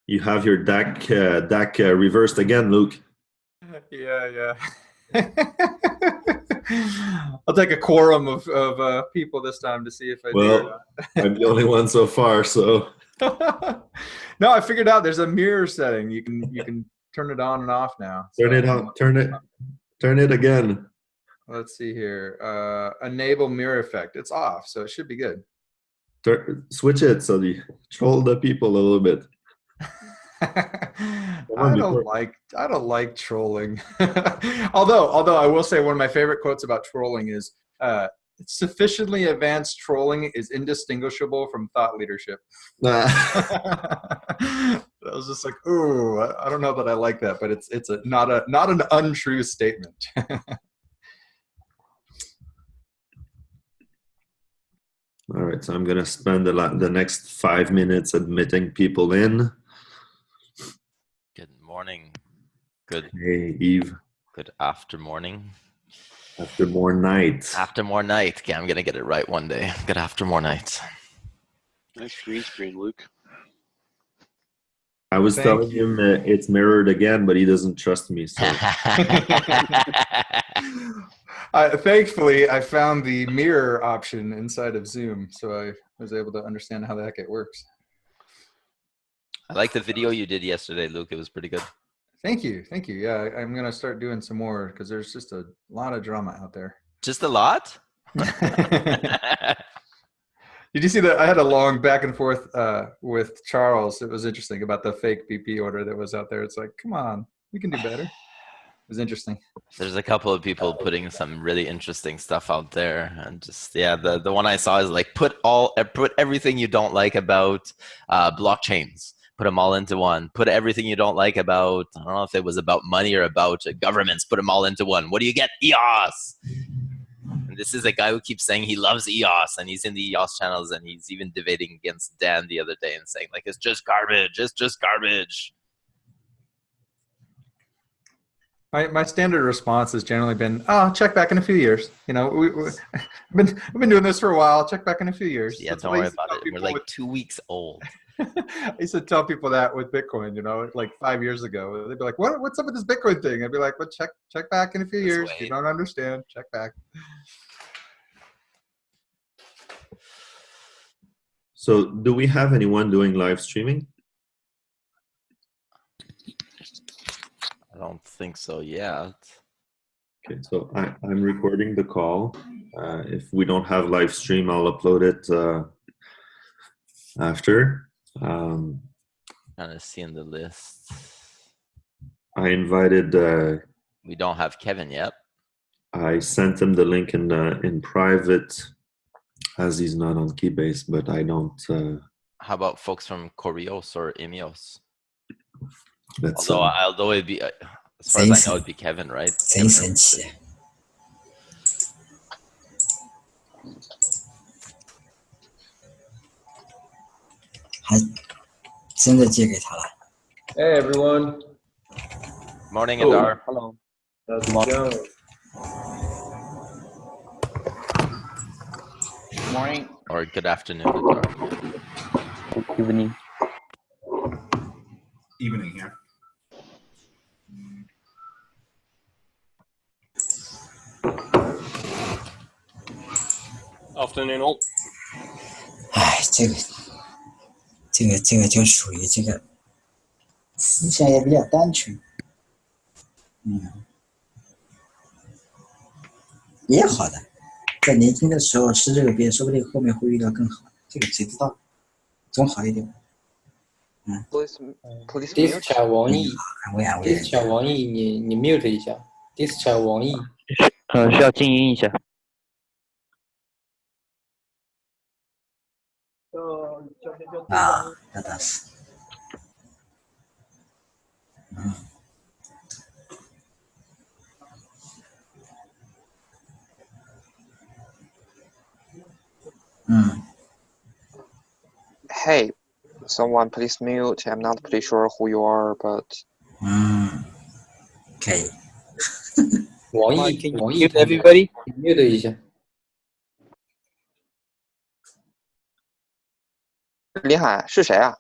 You have your deck reversed again, Luke. Yeah. I'll take a quorum of people this time to see if I do or not. I'm the only one so far, so. No, I figured out there's a mirror setting. You can turn it on and off now. Turn it on. Turn it again. Let's see here. Enable mirror effect. It's off, so it should be good. Switch it so you troll the people a little bit. I don't like trolling. although I will say one of my favorite quotes about trolling is sufficiently advanced trolling is indistinguishable from thought leadership. I was just like, ooh, I don't know that I like that, but it's not an untrue statement. All right, so I'm gonna spend the next 5 minutes admitting people in. Good morning. Good. Hey, Eve. Good after morning. After more night. After more night. Okay, I'm gonna get it right one day. Good after more night. Nice green screen, Luke. I was telling him it's mirrored again, but he doesn't trust me. So. Thankfully, I found the mirror option inside of Zoom, so I was able to understand how the heck it works. I like the video you did yesterday, Luke. It was pretty good. Thank you. Yeah, I'm going to start doing some more because there's just a lot of drama out there. Just a lot? Did you see that? I had a long back and forth with Charles. It was interesting about the fake BP order that was out there. It's like, come on, we can do better. It was interesting. There's a couple of people putting some really interesting stuff out there, and just the one I saw is like put everything you don't like about blockchains. Put them all into one. Put everything you don't like about, I don't know if it was about money or about governments. Put them all into one. What do you get? EOS. And this is a guy who keeps saying he loves EOS, and he's in the EOS channels, and he's even debating against Dan the other day and saying like, it's just garbage. It's just garbage. My standard response has generally been, "Oh, check back in a few years." You know, I've been doing this for a while. Check back in a few years. Yeah, don't worry about it. We're like 2 weeks old. I used to tell people that with Bitcoin, you know, like 5 years ago. They'd be like, what's up with this Bitcoin thing? I'd be like, well, check back in a few years. If you don't understand, check back. So do we have anyone doing live streaming? I don't think so yet. Okay, so I'm recording the call. If we don't have live stream, I'll upload it after. Kind of seeing the list. I invited. We don't have Kevin yet. I sent him the link in private, as he's not on Keybase, but I don't. How about folks from Corios or Emios? That's although it'd be, as far as I know, it'd be Kevin, right? 真神奇。还真的借给他了。 Hey everyone. Morning, Adar. Hello. How's it going? Morning. Or good afternoon, Adar. Good evening. Evening here. Afternoon all. 哎，这个就属于这个思想也比较单纯，也好的，在年轻的时候吃这个鳖，说不定后面会遇到更好的，这个谁知道？总好一点。Discharge 王毅，安慰安慰。Discharge 王毅，你 mute 一下。Discharge 王毅。需要静音一下。啊，那倒是。Hey, someone please mute. I'm not pretty sure who you are, but. 可以。王毅 mute everybody. Mute 一下。林海是谁啊？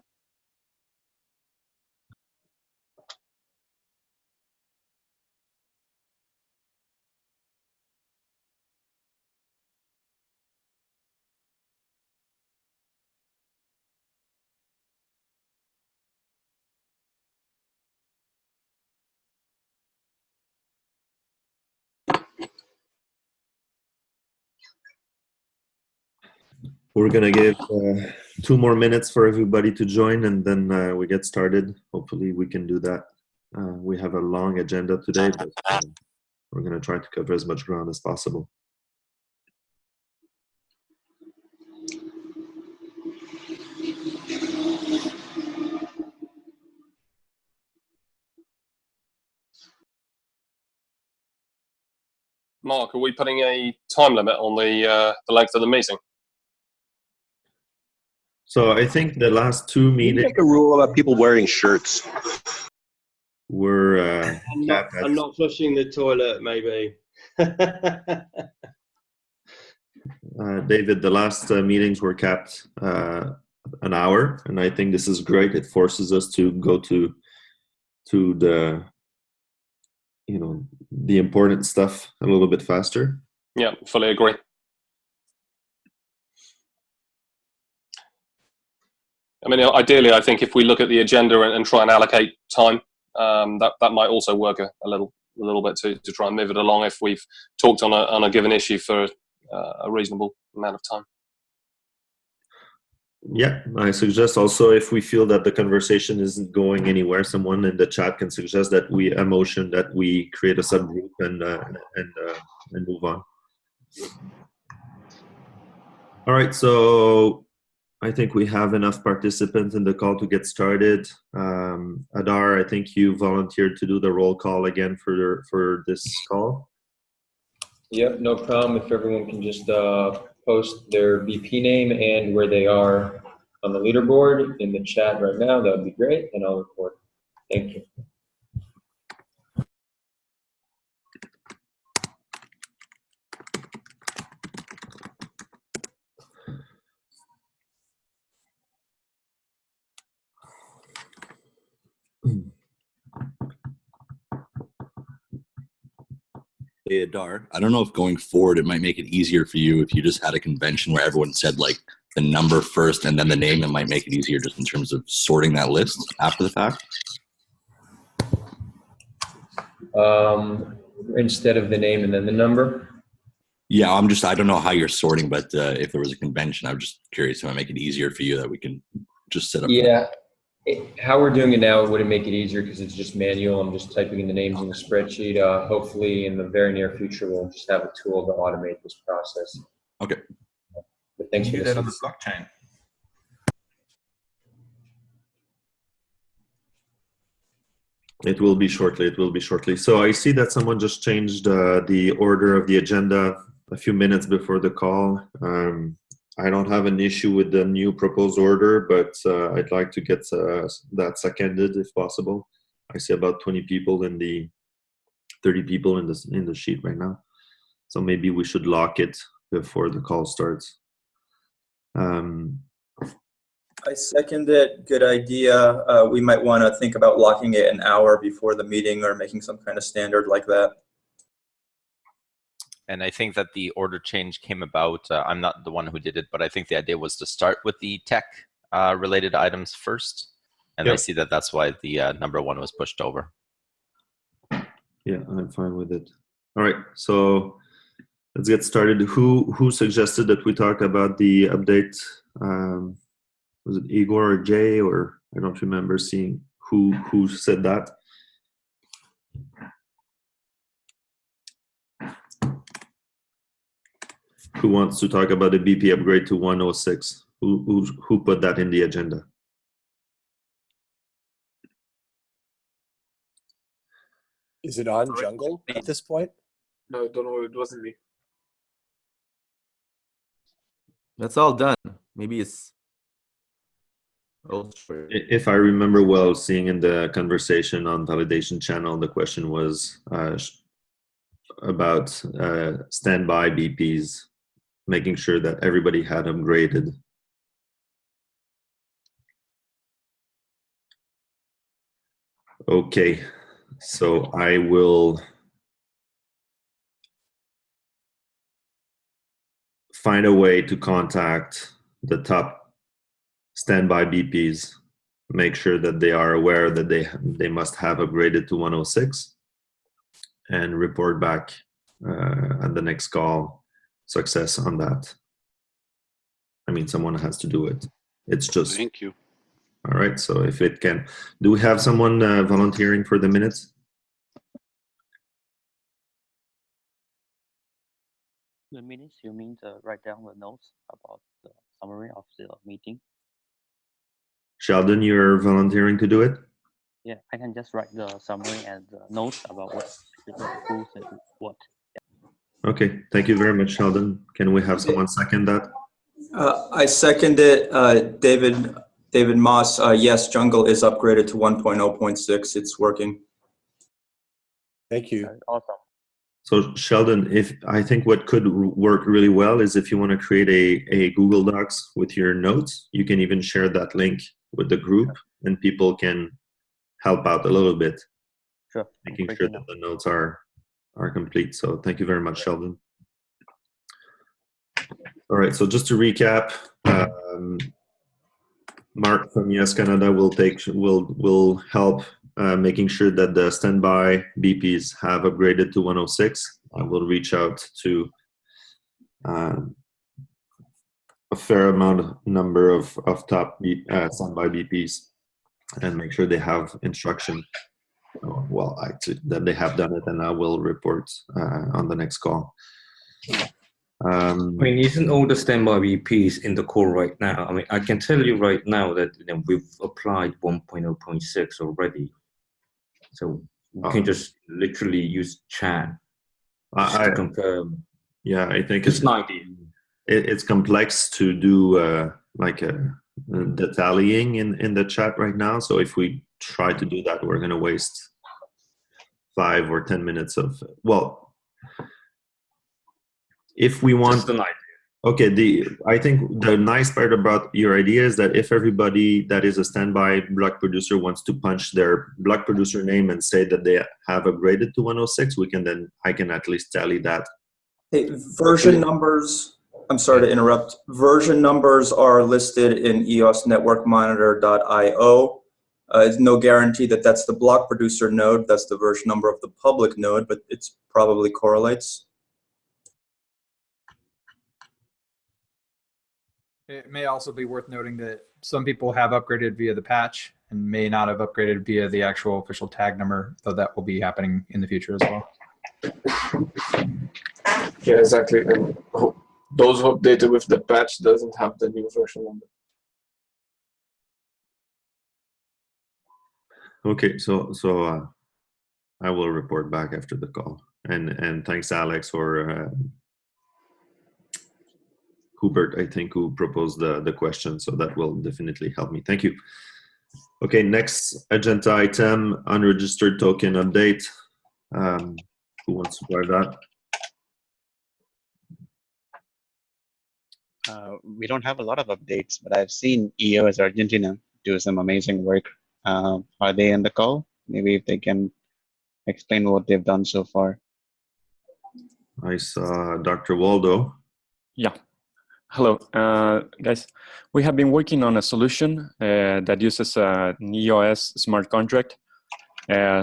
We're gonna give 2 more minutes for everybody to join, and then we get started. Hopefully, we can do that. We have a long agenda today, but we're gonna try to cover as much ground as possible. Mark, are we putting a time limit on the length of the meeting? So I think the last 2 meetings Make a rule about people wearing shirts. were and not flushing the toilet, maybe. David, the last meetings were capped an hour, and I think this is great. It forces us to go to the the important stuff a little bit faster. Yeah, fully agree. I mean, ideally, I think if we look at the agenda and try and allocate time, that might also work a little bit to try and move it along if we've talked on a given issue for a reasonable amount of time. Yeah, I suggest also if we feel that the conversation isn't going anywhere, someone in the chat can suggest that a motion that we create a subgroup and move on. All right, so I think we have enough participants in the call to get started. Adar, I think you volunteered to do the roll call again for this call. Yep, no problem. If everyone can just post their VP name and where they are on the leaderboard in the chat right now, that would be great, and I'll record. Thank you. Hey, Adar, I don't know if going forward it might make it easier for you if you just had a convention where everyone said like the number first and then the name. It might make it easier just in terms of sorting that list after the fact. Instead of the name and then the number? Yeah, I don't know how you're sorting, but if there was a convention, I'm just curious if it might make it easier for you that we can just set up. Yeah. How we're doing it now, it wouldn't make it easier because it's just manual. I'm just typing in the names in the spreadsheet. Hopefully, in the very near future, we'll just have a tool to automate this process. Okay. But thanks for do that on the blockchain. It will be shortly. It will be shortly. So I see that someone just changed the order of the agenda a few minutes before the call. I don't have an issue with the new proposed order, but I'd like to get that seconded if possible. I see about 20 people 30 people in the sheet right now. So maybe we should lock it before the call starts. I second it. Good idea. We might want to think about locking it an hour before the meeting or making some kind of standard like that. And I think that the order change came about, I'm not the one who did it, but I think the idea was to start with the tech related items first. And Yep. I see that that's why the number 1 was pushed over. Yeah, I'm fine with it. All right, so let's get started. Who suggested that we talk about the update? Was it Igor or Jay, or I don't remember seeing who said that. Who wants to talk about the BP upgrade to 106? Who put that in the agenda? Is it on Jungle at this point? No, don't know. It wasn't me. That's all done. Maybe it's. If I remember well, seeing in the conversation on validation channel, the question was about standby BPs, making sure that everybody had upgraded. Okay, so I will find a way to contact the top standby BPs, make sure that they are aware that they must have upgraded to 106, and report back at the next call success on that. I mean, someone has to do it. It's just. Thank you. All right. So if it can, do we have someone volunteering for the minutes? The minutes, you mean to write down the notes about the summary of the meeting? Sheldon, you're volunteering to do it? Yeah, I can just write the summary and the notes about who said what. Okay, thank you very much, Sheldon. Can we have someone second that? I second it. David Moss, yes, Jungle is upgraded to 1.0.6. It's working. Thank you. Awesome. So Sheldon, I think what could work really well is if you want to create a Google Docs with your notes, you can even share that link with the group and people can help out a little bit. Sure. Making sure that the notes are complete. So thank you very much, Sheldon. All right, so just to recap, Mark from Yes Canada will help making sure that the standby BPs have upgraded to 106. I will reach out to a fair number of top standby BPs and make sure they have instruction. Well, actually, that they have done it, and I will report on the next call. I mean, isn't all the standby VPs in the call right now? I mean, I can tell you right now that we've applied 1.0.6 already. So we can just literally use chat to confirm. Yeah, I think it's 90. It's complex to do the tallying in the chat right now. So if we try to do that, we're going to waste 5 or 10 minutes of, well, if we want. Just an idea. Okay, I think the nice part about your idea is that if everybody that is a standby block producer wants to punch their block producer name and say that they have upgraded to 106, I can at least tally that. Hey, version numbers, I'm sorry to interrupt. Version numbers are listed in eosnetworkmonitor.io. It's no guarantee that that's the block producer node, that's the version number of the public node, but it's probably correlates. It may also be worth noting that some people have upgraded via the patch and may not have upgraded via the actual official tag number, though that will be happening in the future as well. Yeah, exactly. And those who updated with the patch doesn't have the new version number. Okay, so I will report back after the call. And thanks, Alex, or Hubert, I think, who proposed the question. So that will definitely help me. Thank you. Okay, next agenda item, unregistered token update. Who wants to try that? We don't have a lot of updates, but I've seen EOS Argentina do some amazing work. Are they in the call? Maybe if they can explain what they've done so far. I saw Dr. Waldo. Yeah. Hello, guys. We have been working on a solution that uses an EOS smart contract.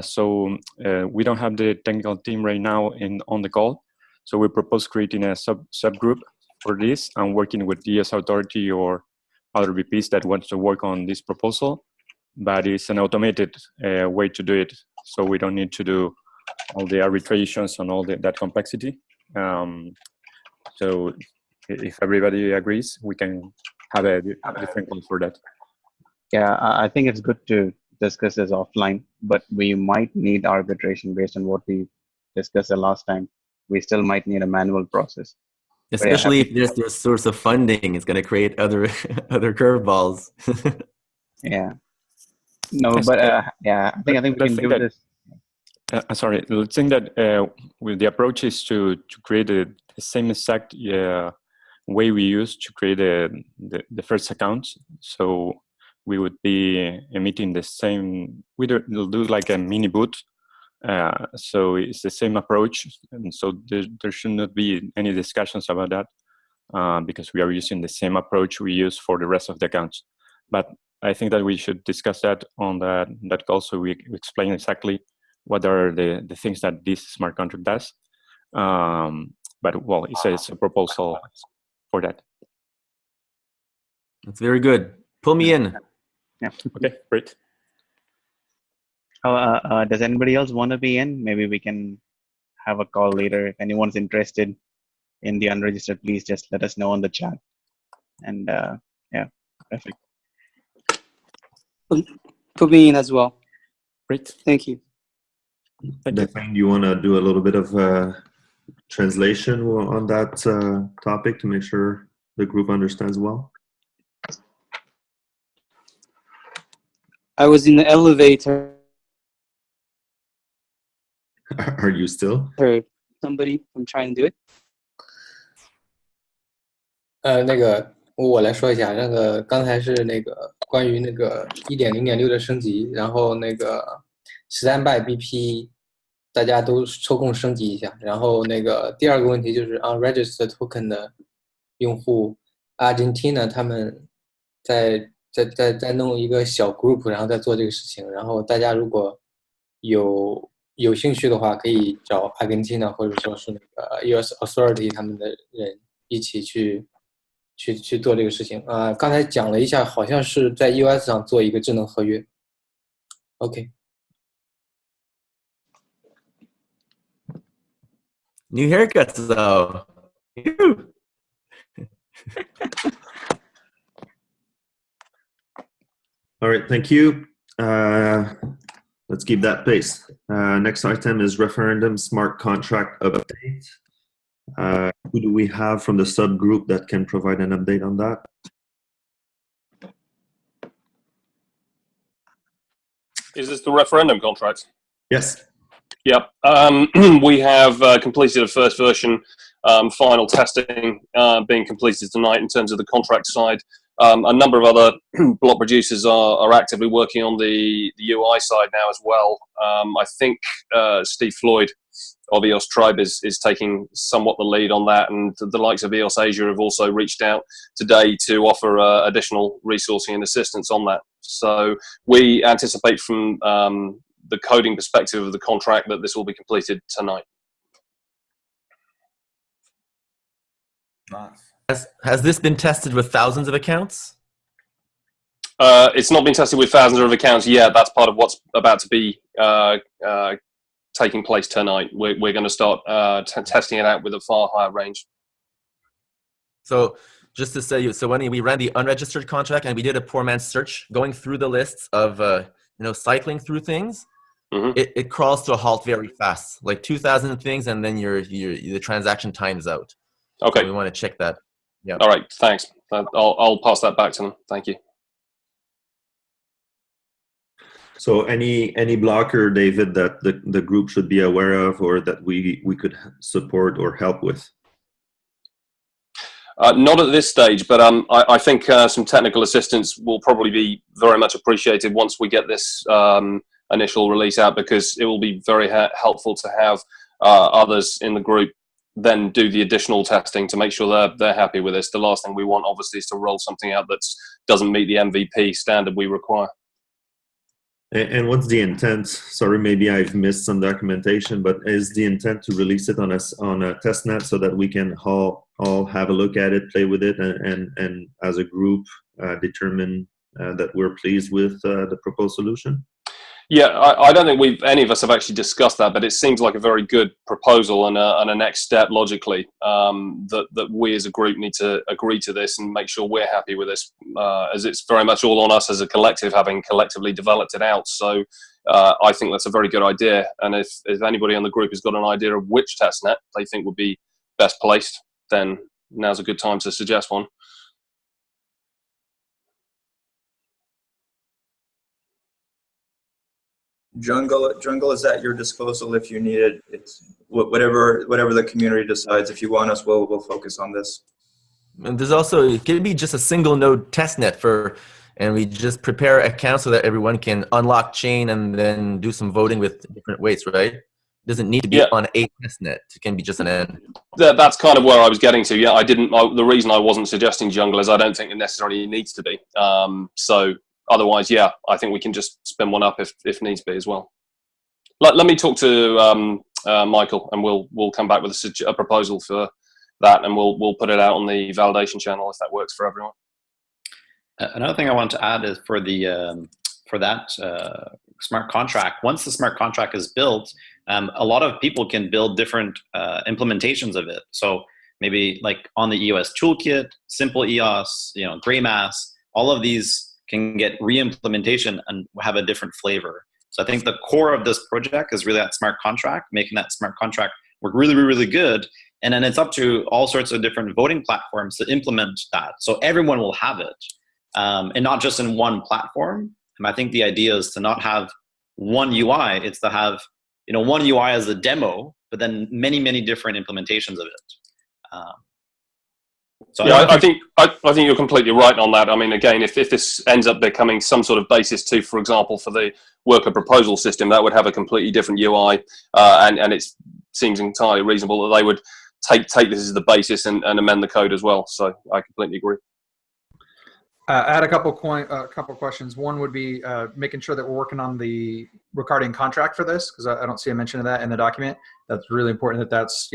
So we don't have the technical team right now on the call. So we propose creating a subgroup for this and working with the EOS Authority or other VPs that want to work on this proposal. But it's an automated way to do it. So we don't need to do all the arbitrations and all that complexity. So if everybody agrees, we can have a different call for that. Yeah, I think it's good to discuss this offline, but we might need arbitration based on what we discussed the last time. We still might need a manual process. Especially if there's the source of funding, it's going to create other curveballs. Yeah. No, but yeah, I think we can do this. Sorry, the thing that with the approach is to create the same exact way we used to create the first account. So we would be emitting the same. We'll do like a mini boot. So it's the same approach, and so there should not be any discussions about that because we are using the same approach we use for the rest of the accounts. But I think that we should discuss that on that call, so we explain exactly what are the things that this smart contract does. But well, it's a proposal for that. That's very good. Pull me in. Yeah. Okay, great. Does anybody else want to be in? Maybe we can have a call later. If anyone's interested in the unregistered, please just let us know on the chat. And yeah, perfect. Put me in as well. Great. Thank you. Daphne, do you want to do a little bit of translation on that topic to make sure the group understands well? I was in the elevator. Are you still? Heard somebody from trying to do it. 那个我来说一下，那个刚才是那个关于那个1.0.6的升级，然后那个 Standby BP 大家都抽空升级一下，然后那个第二个问题就是 unregistered token 的用户 Argentina 他们在弄一个小 group， 然后在做这个事情，然后大家如果有兴趣的话，可以找 Argentina 或者说是那个 US Authority 他们的人一起去做这个事情啊。刚才讲了一下，好像是在 US 上做一个智能合约。OK。New haircuts though. All right, thank you. Let's keep that pace. Next item is referendum smart contract update. Who do we have from the subgroup that can provide an update on that? Is this the referendum contract? Yes. Yep. We have completed a first version, final testing being completed tonight in terms of the contract side. A number of other block producers are actively working on the UI side now as well. I think Steve Floyd of EOS Tribe is taking somewhat the lead on that, and the likes of EOS Asia have also reached out today to offer additional resourcing and assistance on that. So we anticipate from the coding perspective of the contract that this will be completed tonight. Nice. Has this been tested with thousands of accounts? It's not been tested with thousands of accounts yet. That's part of what's about to be taking place tonight. We're going to start testing it out with a far higher range. So just to say, so when we ran the unregistered contract and we did a poor man's search, going through the lists of cycling through things, it crawls to a halt very fast, like 2,000 things, and then the transaction times out. Okay. So we want to check that. Yeah. All right. Thanks. I'll pass that back to them. Thank you. So any blocker, David, that the group should be aware of, or that we could support or help with? Not at this stage, but I think some technical assistance will probably be very much appreciated once we get this initial release out, because it will be very helpful to have others in the group then do the additional testing to make sure they're happy with this. The last thing we want, obviously, is to roll something out that doesn't meet the MVP standard we require. And what's the intent? Sorry, maybe I've missed some documentation, but is the intent to release it on a testnet so that we can all have a look at it, play with it, and as a group determine that we're pleased with the proposed solution? Yeah, I don't think any of us have actually discussed that, but it seems like a very good proposal and a next step logically that we as a group need to agree to this and make sure we're happy with this, as it's very much all on us as a collective, having collectively developed it out. So I think that's a very good idea. And if anybody on the group has got an idea of which testnet they think would be best placed, then now's a good time to suggest one. Jungle is at your disposal if you need it. It's whatever the community decides. If you want us, we'll focus on this. And there's also, it could be just a single node testnet and we just prepare accounts so that everyone can unlock chain and then do some voting with different weights, right? It doesn't need to be on a testnet. It can be just an end. That's kind of where I was getting to. Yeah, the reason I wasn't suggesting Jungle is I don't think it necessarily needs to be. So otherwise, yeah, I think we can just spin one up if needs be as well. Let me talk to Michael, and we'll come back with a proposal for that, and we'll put it out on the validation channel if that works for everyone. Another thing I want to add is for that smart contract. Once the smart contract is built, a lot of people can build different implementations of it. So maybe like on the EOS toolkit, simple EOS, gray mass, all of these can get re-implementation and have a different flavor. So I think the core of this project is really that smart contract, making that smart contract work really, really, really good. And then it's up to all sorts of different voting platforms to implement that. So everyone will have it. And not just in one platform. And I think the idea is to not have one UI, it's to have one UI as a demo, but then many, many different implementations of it. So yeah, I think you're completely right on that. I mean, again, if this ends up becoming some sort of basis to, for example, for the worker proposal system, that would have a completely different UI, and it seems entirely reasonable that they would take this as the basis and amend the code as well. So I completely agree. Add a couple questions. One would be making sure that we're working on the Ricardian contract for this, because I don't see a mention of that in the document. That's really important that that's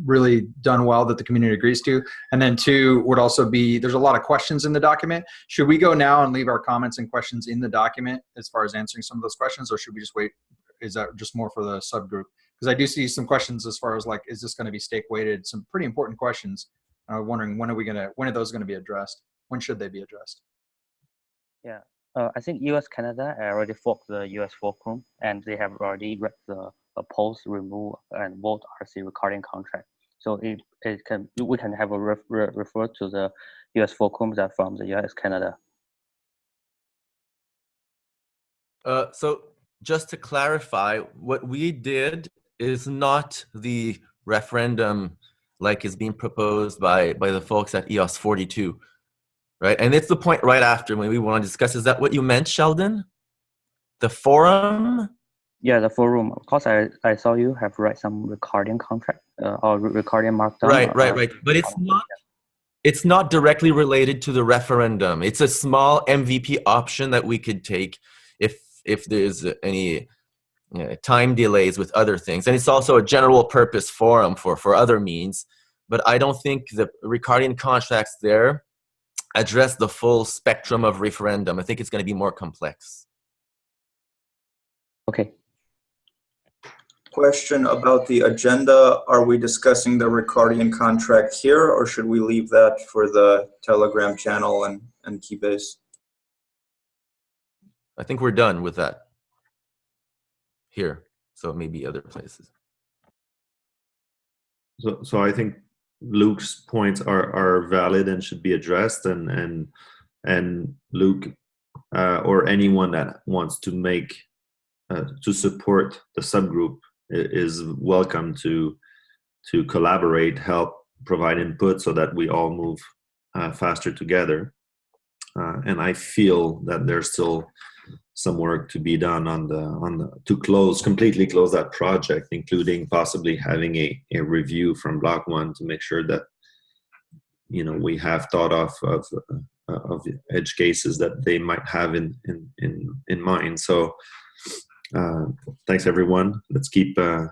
really done well, that the community agrees to. And then two would also be, there's a lot of questions in the document. Should we go now and leave our comments and questions in the document as far as answering some of those questions, or should we just wait? Is that just more for the subgroup? Because I do see some questions as far as like, is this going to be stake weighted? Some pretty important questions. I'm wondering when are those going to be addressed? When should they be addressed? Yeah, I think US Canada already forked the US Fulcrum, and they have already read the post, remove, and vote RC Ricardian contract. So we can have a refer to the US Fulcrum that from the US Canada. So just to clarify, what we did is not the referendum like is being proposed by the folks at EOS 42. Right, and it's the point right after when we want to discuss. Is that what you meant, Sheldon? The forum? Yeah, the forum. Of course, I saw you have write some Ricardian contract or Ricardian markdown. Right. But it's not directly related to the referendum. It's a small MVP option that we could take if there's any time delays with other things, and it's also a general purpose forum for other means. But I don't think the Ricardian contracts there address the full spectrum of referendum. I think it's going to be more complex. Okay. Question about the agenda. Are we discussing the Ricardian contract here, or should we leave that for the Telegram channel and Keybase? I think we're done with that here. So maybe other places. So I think Luke's points are valid and should be addressed, and Luke or anyone that wants to make to support the subgroup is welcome to collaborate, help provide input so that we all move faster together. And I feel that there's still some work to be done on the completely close that project, including possibly having a review from Block One to make sure that we have thought of edge cases that they might have in mind. So thanks everyone. Let's keep the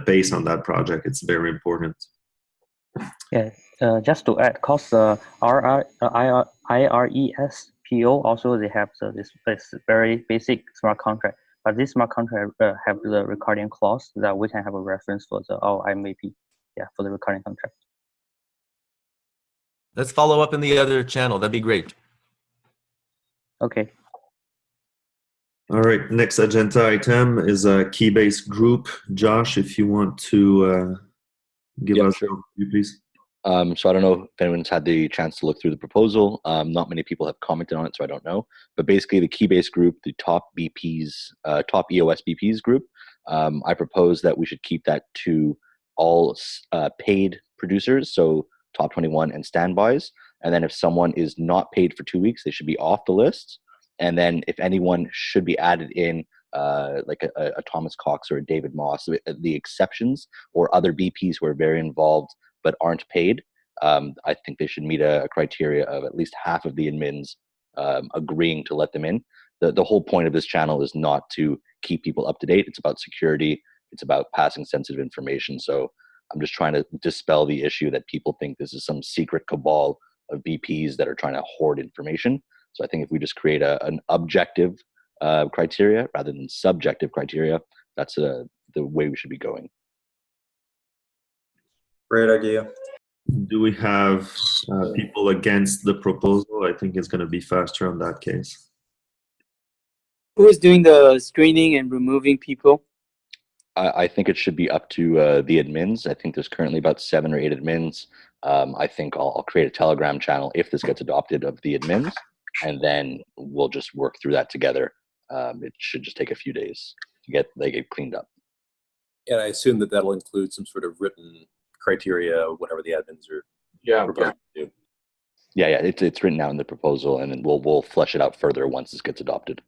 pace on that project. It's very important. Yeah, just to add, cause IRES PO also they have this very basic smart contract, but this smart contract have the Ricardian clause that we can have a reference for our MVP. Yeah, for the Ricardian contract. Let's follow up in the other channel. That'd be great. Okay. All right. Next agenda item is a Keybase group. Josh, if you want to give us your view, please. So I don't know if anyone's had the chance to look through the proposal. Not many people have commented on it, so I don't know. But basically, the Keybase group, the top BPs, top EOS BPs group, I propose that we should keep that to all paid producers, so top 21 and standbys. And then if someone is not paid for 2 weeks, they should be off the list. And then if anyone should be added in, like a Thomas Cox or a David Moss, the exceptions or other BPs who are very involved but aren't paid, I think they should meet a criteria of at least half of the admins agreeing to let them in. The whole point of this channel is not to keep people up to date. It's about security. It's about passing sensitive information. So I'm just trying to dispel the issue that people think this is some secret cabal VPs that are trying to hoard information. So I think if we just create an objective criteria rather than subjective criteria, that's the way we should be going. Great idea. Do we have people against the proposal? I think it's going to be faster on that case. Who is doing the screening and removing people? I think it should be up to the admins. I think there's currently about 7 or 8 admins. I think I'll create a Telegram channel if this gets adopted of the admins, and then we'll just work through that together. It should just take a few days to get cleaned up. And I assume that that'll include some sort of written criteria, whatever the admins are proposing to do. Yeah, it's written out in the proposal, and then we'll flesh it out further once this gets adopted.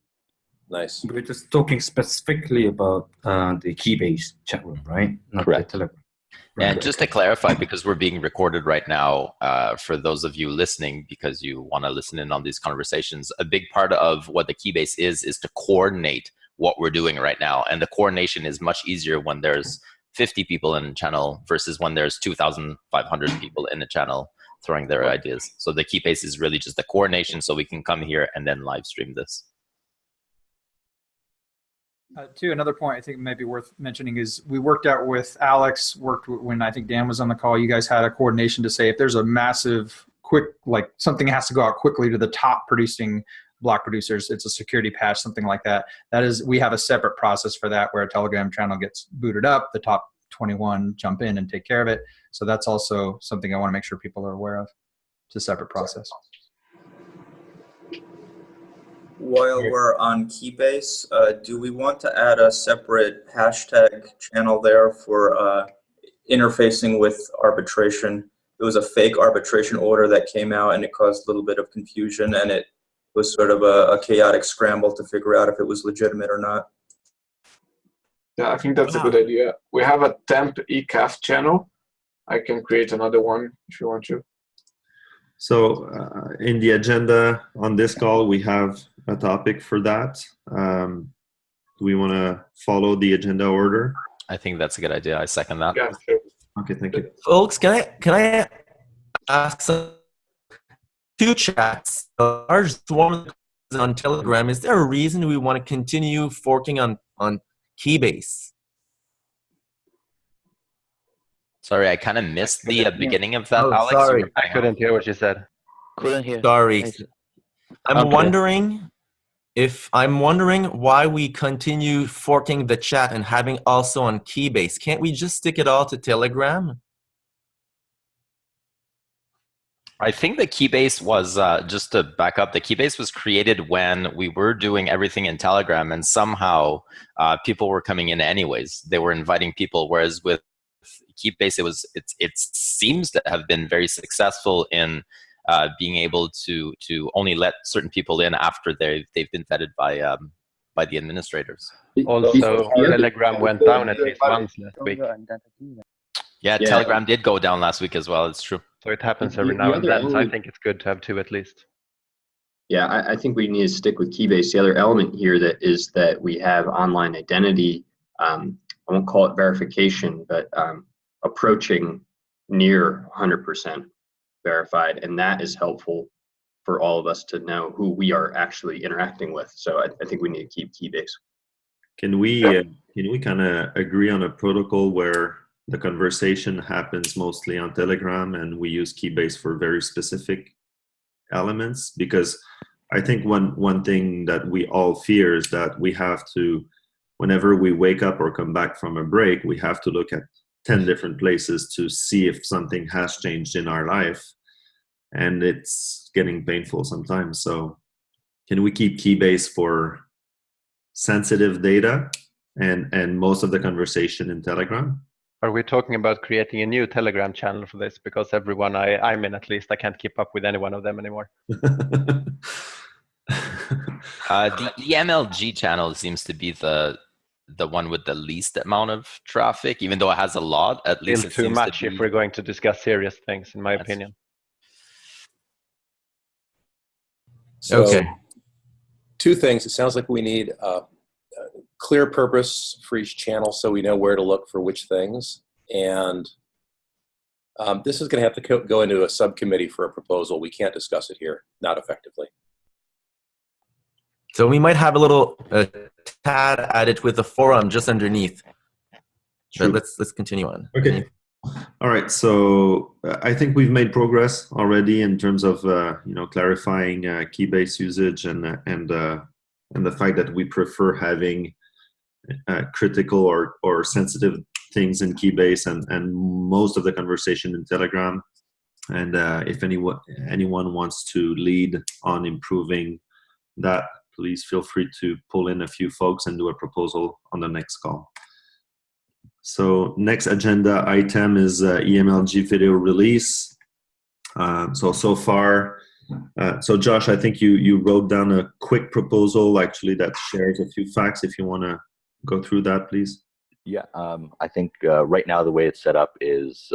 Nice. We're just talking specifically about the Keybase chat room, right? Not Correct. the Telegram. And just to clarify, because we're being recorded right now, for those of you listening, because you want to listen in on these conversations, a big part of what the Keybase is to coordinate what we're doing right now. And the coordination is much easier when there's 50 people in a channel versus when there's 2,500 people in a channel throwing their ideas. So the Keybase is really just the coordination so we can come here and then live stream this. Another point I think may be worth mentioning is we worked out with Alex, when I think Dan was on the call, you guys had a coordination to say if there's a massive quick, like something has to go out quickly to the top producing block producers, it's a security patch, something like that. We have a separate process for that where a Telegram channel gets booted up, the top 21 jump in and take care of it. So that's also something I want to make sure people are aware of. It's a separate process. While we're on Keybase, do we want to add a separate hashtag channel there for interfacing with arbitration? There was a fake arbitration order that came out and it caused a little bit of confusion, and it was sort of a chaotic scramble to figure out if it was legitimate or not. Yeah, I think that's a good idea. We have a temp ECAF channel. I can create another one if you want to. So in the agenda on this call, we have a topic for that. Do we want to follow the agenda order? I think that's a good idea. I second that. Yeah, sure. Okay, thank you. Folks, can I ask some two chats? Our swarm on Telegram, is there a reason we want to continue forking on Keybase? Sorry, I kind of missed the beginning of that, Oh, Alex. sorry. I couldn't hear what you said. Couldn't hear. Sorry. I'm Okay. wondering why we continue forking the chat and having also on Keybase. Can't we just stick it all to Telegram? I think the Keybase was, just to back up, the Keybase was created when we were doing everything in Telegram, and somehow people were coming in anyways. They were inviting people, whereas with Keybase, it seems to have been very successful in being able to only let certain people in after they've been vetted by the administrators. Also, Telegram went down at least once last week. Yeah, Yeah. Telegram did go down last week as well. It's true. So it happens every now and then. So I think it's good to have two at least. Yeah, I think we need to stick with Keybase. The other element here that we have online identity. I won't call it verification, but approaching near 100% verified, and that is helpful for all of us to know who we are actually interacting with. So I think we need to keep Keybase. Can we kind of agree on a protocol where the conversation happens mostly on Telegram and we use Keybase for very specific elements? Because I think one thing that we all fear is that we have to, whenever we wake up or come back from a break, we have to look at 10 different places to see if something has changed in our life. And it's getting painful sometimes. So can we keep Keybase for sensitive data and most of the conversation in Telegram? Are we talking about creating a new Telegram channel for this? Because everyone I'm in, at least, I can't keep up with any one of them anymore. The MLG channel seems to be the one with the least amount of traffic, even though it has a lot. At least Still too much if we're going to discuss serious things, in my opinion. So, Okay. two things. It sounds like we need a clear purpose for each channel so we know where to look for which things. And This is going to have to go into a subcommittee for a proposal. We can't discuss it here, not effectively. So we might have a little tad added with the forum just underneath. But let's continue on. Okay. All right. So I think we've made progress already in terms of clarifying Keybase usage and the fact that we prefer having critical or sensitive things in Keybase and most of the conversation in Telegram. And if anyone wants to lead on improving that, please feel free to pull in a few folks and do a proposal on the next call. So next agenda item is EMLG video release. So far, so Josh, I think you wrote down a quick proposal actually that shares a few facts. If you want to go through that, please. Yeah, I think right now the way it's set up is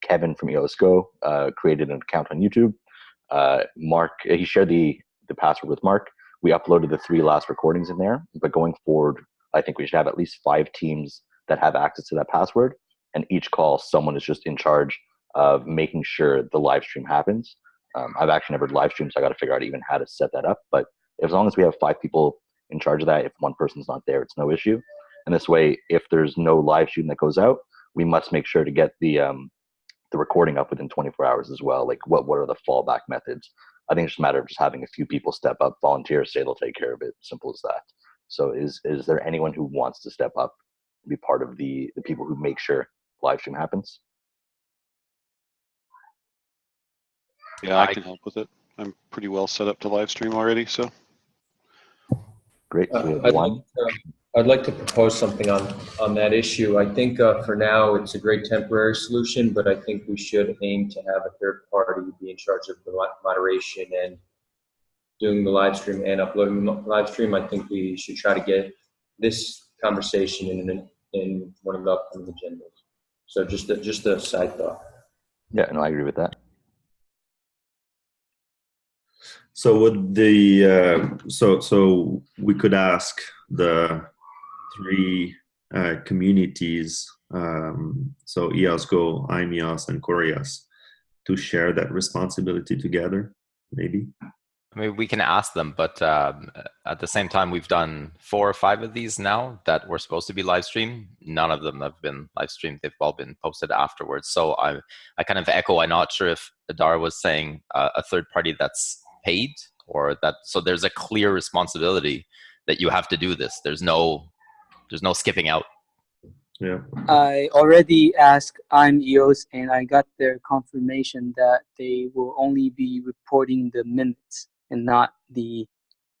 Kevin from EOS Go created an account on YouTube. Mark, he shared the password with Mark. We uploaded the 3 last recordings in there, but going forward, I think we should have at least 5 teams that have access to that password, and each call someone is just in charge of making sure the live stream happens. I've actually never live streamed, so I got to figure out even how to set that up, but as long as we have 5 people in charge of that, if one person's not there, it's no issue. And this way, if there's no live stream that goes out, we must make sure to get the recording up within 24 hours as well. Like what are the fallback methods? I think it's just a matter of just having a few people step up, volunteer, say they'll take care of it. Simple as that. So is there anyone who wants to step up and be part of the people who make sure live stream happens? Yeah, I can help with it. I'm pretty well set up to live stream already, so. Great. So I'd like to propose something on that issue. I think for now it's a great temporary solution, but I think we should aim to have a third party be in charge of the moderation and doing the live stream and uploading the live stream. I think we should try to get this conversation in one of the upcoming agendas. So just a side thought. Yeah, no, I agree with that. So would the so we could ask the 3 communities, so EOS Go, IMEOS, and Corias, to share that responsibility together, maybe? I mean, we can ask them, but at the same time, we've done 4 or 5 of these now that were supposed to be live streamed. None of them have been live streamed. They've all been posted afterwards. So I kind of echo. I'm not sure if Adar was saying a third party that's paid, or that. So there's a clear responsibility that you have to do this. There's no skipping out. Yeah. I already asked IMEOS and I got their confirmation that they will only be reporting the minutes and not the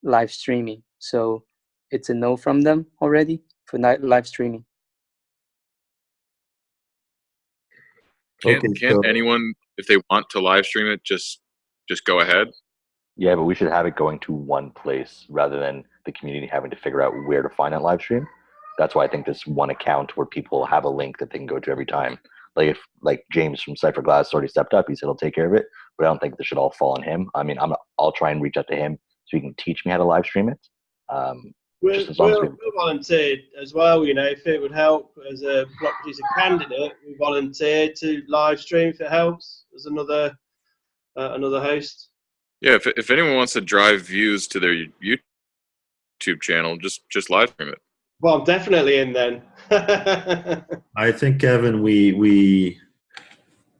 live streaming. So it's a no from them already for live streaming. Can't anyone, if they want to live stream it, just go ahead? Yeah, but we should have it going to one place rather than the community having to figure out where to find that live stream. That's why I think this one account where people have a link that they can go to every time. Like James from Cypher Glass already stepped up. He said he'll take care of it, but I don't think this should all fall on him. I mean, I'll try and reach out to him so he can teach me how to live stream it. We'll volunteer as well, you know, if it would help as a block producer candidate, we volunteer to live stream if it helps as another host. Yeah, if anyone wants to drive views to their YouTube channel, just live stream it. Well, I'm definitely in then. I think, Kevin, we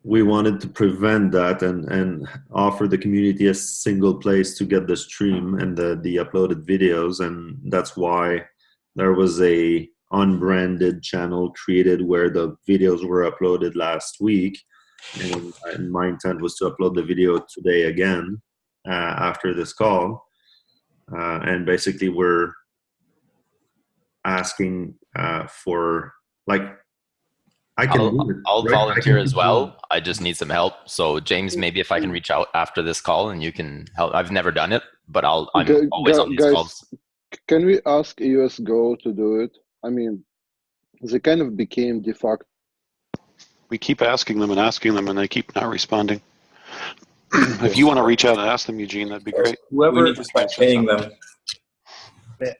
wanted to prevent that and offer the community a single place to get the stream and the uploaded videos, and that's why there was a unbranded channel created where the videos were uploaded last week, and my intent was to upload the video today again after this call, and basically we're asking for, like, I'll volunteer as well. I just need some help. So James, maybe if I can reach out after this call and you can help. I've never done it, but I'm always on these calls. Can we ask EOS Go to do it? I mean, they kind of became de facto. We keep asking them, and they keep not responding. If you want to reach out and ask them, Eugene, that'd be great. Whoever is paying them.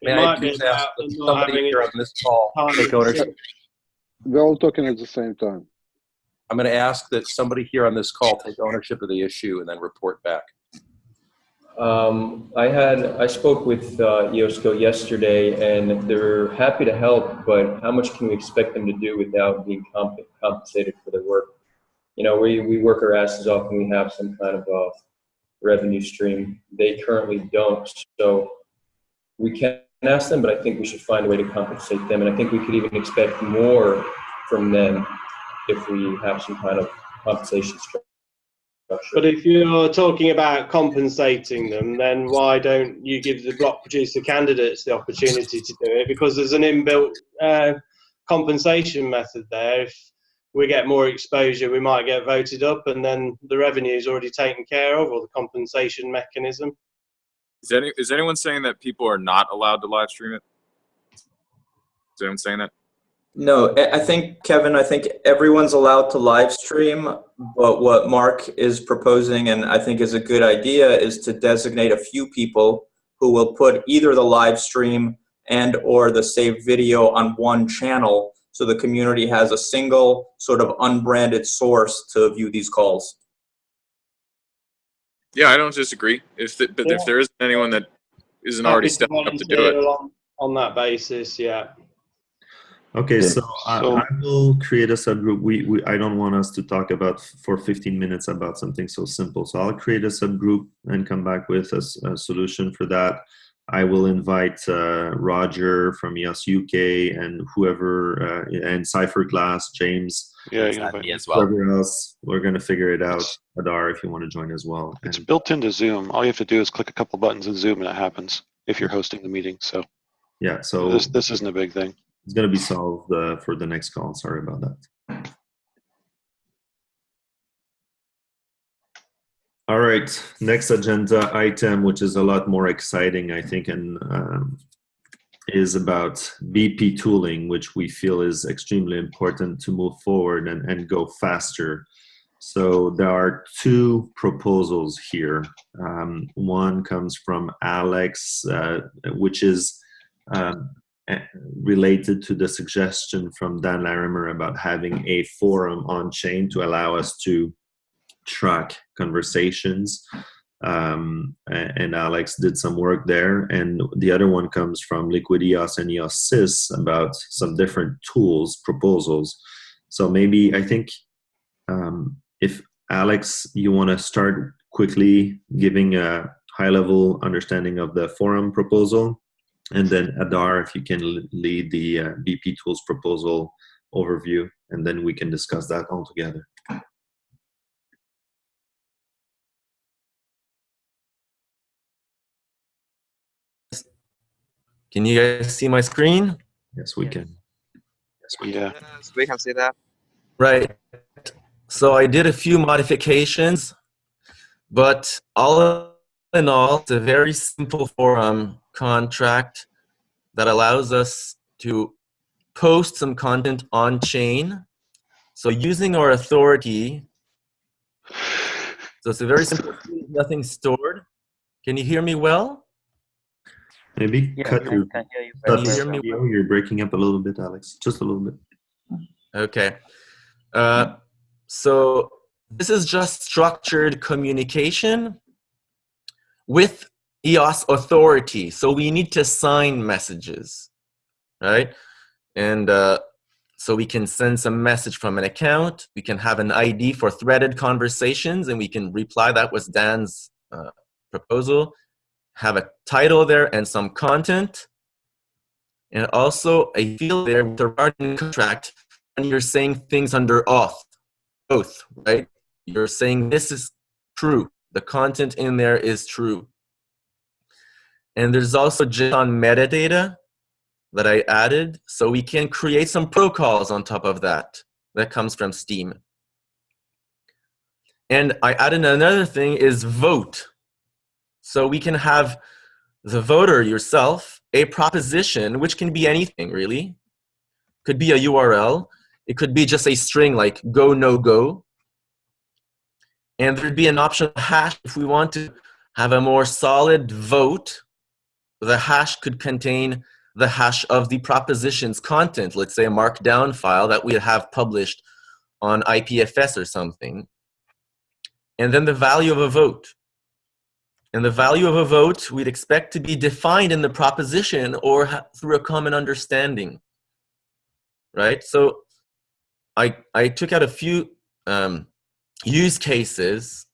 May I please ask somebody here on this call take ownership? We're all talking at the same time. I'm going to ask that somebody here on this call take ownership of the issue and then report back. I spoke with EOSCO yesterday, and they're happy to help, but how much can we expect them to do without being compensated for their work? You know, we work our asses off and we have some kind of revenue stream. They currently don't, so we can ask them, but I think we should find a way to compensate them, and I think we could even expect more from them if we have some kind of compensation structure. But if you're talking about compensating them, then why don't you give the block producer candidates the opportunity to do it? Because there's an inbuilt compensation method there. If we get more exposure, we might get voted up, and then the revenue is already taken care of, or the compensation mechanism. Is anyone saying that people are not allowed to live stream it? Is anyone saying that? No, I think, Kevin, I think everyone's allowed to live stream, but what Mark is proposing, and I think is a good idea, is to designate a few people who will put either the live stream and or the saved video on one channel, so the community has a single sort of unbranded source to view these calls. Yeah, I don't disagree. If there isn't anyone that isn't already stepping up to do it. On that basis, yeah. Okay, so I will create a subgroup. I don't want us to talk about for 15 minutes about something so simple. So I'll create a subgroup and come back with a solution for that. I will invite Roger from EOS UK and whoever, and Cypherglass, James. Yeah, me as well. Whoever else, we're going to figure it out. Adar, if you want to join as well. It's built into Zoom. All you have to do is click a couple buttons in Zoom and it happens if you're hosting the meeting. So yeah, so this isn't a big thing. It's going to be solved for the next call. Sorry about that. All right, next agenda item, which is a lot more exciting, I think, and is about BP tooling, which we feel is extremely important to move forward and go faster. So there are two proposals here. One comes from Alex, which is related to the suggestion from Dan Larimer about having a forum on chain to allow us to track conversations. And Alex did some work there. And the other one comes from Liquid EOS and EOS Sys about some different tools, proposals. So maybe I think if Alex, you want to start quickly giving a high-level understanding of the forum proposal, and then Adar, if you can lead the BP tools proposal overview, and then we can discuss that all together. Can you guys see my screen? Yes, we can. Yes, we can see that. Right. So I did a few modifications, but all in all, it's a very simple forum contract that allows us to post some content on chain. So using our authority, so it's a very simple, nothing stored. Can you hear me well? Maybe cut your. Can hear you Can very you hear well. me well? You're breaking up a little bit, Alex. Just a little bit. Okay. So this is just structured communication with EOS authority. So we need to sign messages, right? And so we can send some message from an account. We can have an ID for threaded conversations, and we can reply. That was Dan's proposal. Have a title there and some content. And also a field there with the writing contract, and you're saying things under oath, right? You're saying this is true. The content in there is true. And there's also JSON metadata that I added, so we can create some protocols on top of that. That comes from Steam. And I added another thing is vote. So we can have the voter yourself, a proposition, which can be anything really. Could be a URL. It could be just a string like go, no go. And there'd be an option hash if we want to have a more solid vote. The hash could contain the hash of the proposition's content, let's say a markdown file that we have published on IPFS or something, and then the value of a vote. And the value of a vote we'd expect to be defined in the proposition or through a common understanding, right? So I took out a few use cases.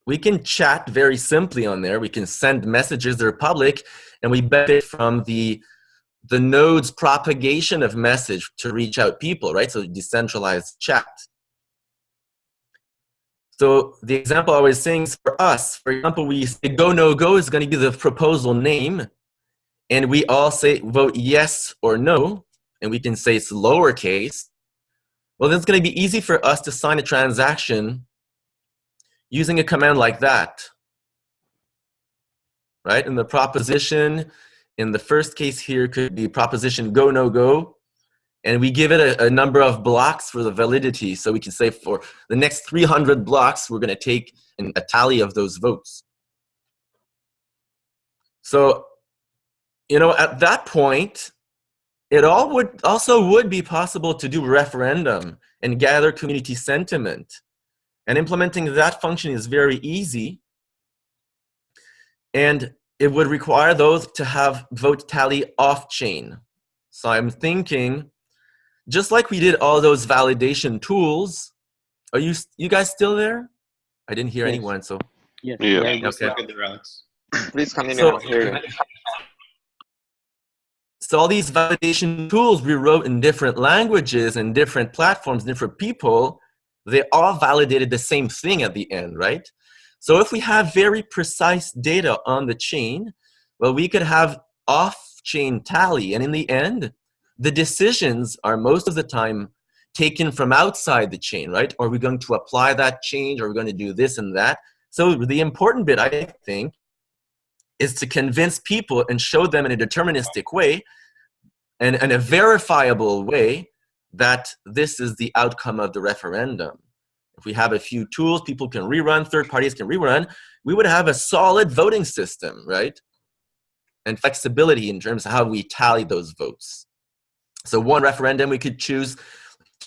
We can chat very simply on there. We can send messages that are public, and we benefit from the node's propagation of message to reach out people, right? So decentralized chat. So the example I was saying is for us, for example, we say go, no, go is going to be the proposal name. And we all say vote yes or no. And we can say it's lowercase. Well, then it's going to be easy for us to sign a transaction using a command like that. Right? And the proposition in the first case here could be proposition go, no, go. And we give it a number of blocks for the validity. So we can say for the next 300 blocks, we're going to take a tally of those votes. So, you know, at that point, it also would be possible to do referendum and gather community sentiment. And implementing that function is very easy. And it would require those to have vote tally off-chain. So I'm thinking, just like we did all those validation tools, are you guys still there? I didn't hear anyone, so. Yes. Yeah. Okay. Please continue. So all these validation tools we wrote in different languages and different platforms, different people, they all validated the same thing at the end, right? So if we have very precise data on the chain, well, we could have off-chain tally, and in the end, the decisions are most of the time taken from outside the chain, right? Are we going to apply that change? Are we going to do this and that? So the important bit, I think, is to convince people and show them in a deterministic way and a verifiable way that this is the outcome of the referendum. If we have a few tools, people can rerun, third parties can rerun, we would have a solid voting system, right? And flexibility in terms of how we tally those votes. So one referendum, we could choose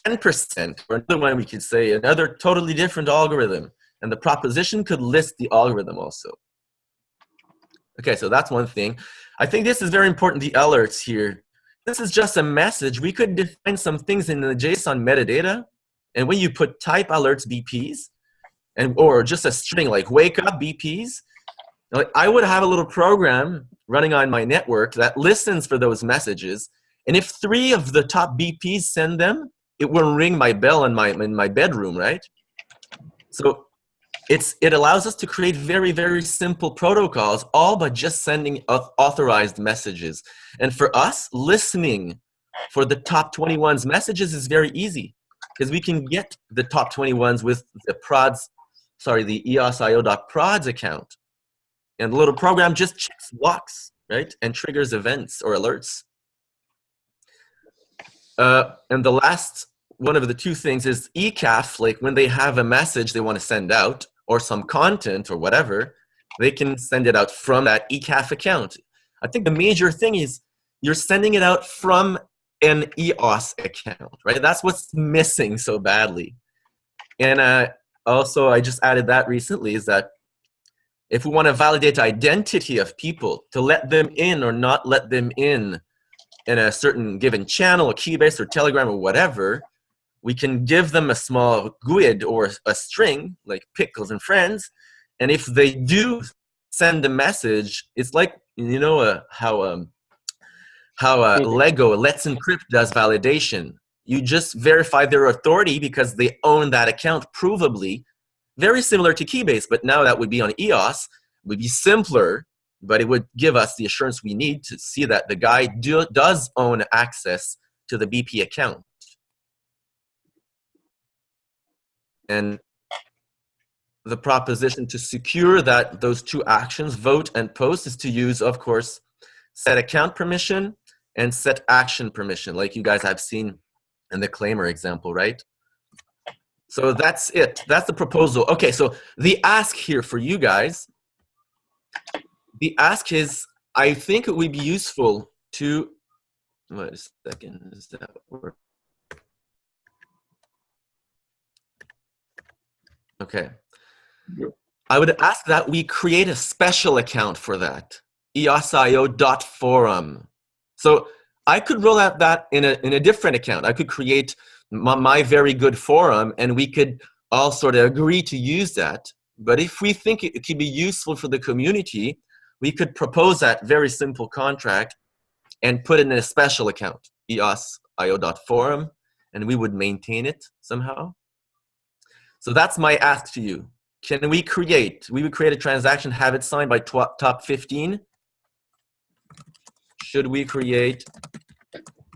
10%, or another one, we could say another totally different algorithm. And the proposition could list the algorithm also. Okay, so that's one thing. I think this is very important, the alerts here. This is just a message. We could define some things in the JSON metadata. And when you put type alerts BPs, or just a string like wake up BPs, I would have a little program running on my network that listens for those messages. And if 3 of the top BPs send them, it will ring my bell in my bedroom, right? So it allows us to create very, very simple protocols, all by just sending authorized messages. And for us, listening for the top 21's messages is very easy, because we can get the top 21's with the the eosio.prods account. And the little program just checks blocks, right? And triggers events or alerts. And the last one of the 2 things is ECAF, like when they have a message they want to send out or some content or whatever, they can send it out from that ECAF account. I think the major thing is you're sending it out from an EOS account, right? That's what's missing so badly. And also, I just added that recently, is that if we want to validate identity of people, to let them in or not let them in a certain given channel, or Keybase or Telegram or whatever, we can give them a small GUID or a string like Pickles and Friends. And if they do send a message, it's like, you know, how Lego Let's Encrypt does validation. You just verify their authority because they own that account provably. Very similar to Keybase, but now that would be on EOS. It would be simpler, but it would give us the assurance we need to see that the guy does own access to the BP account. And the proposition to secure that those 2 actions, vote and post, is to use, of course, set account permission and set action permission, like you guys have seen in the claimer example, right? So that's it. That's the proposal. Okay, so the ask here for you guys, the ask is, I think it would be useful to, wait a second, is that work? Okay. I would ask that we create a special account for that, eosio.forum. So I could roll out that in a different account. I could create my very good forum, and we could all sort of agree to use that. But if we think it could be useful for the community, we could propose that very simple contract and put it in a special account, eosio.forum, and we would maintain it somehow. So that's my ask to you. Can we would create a transaction, have it signed by top 15? Should we create?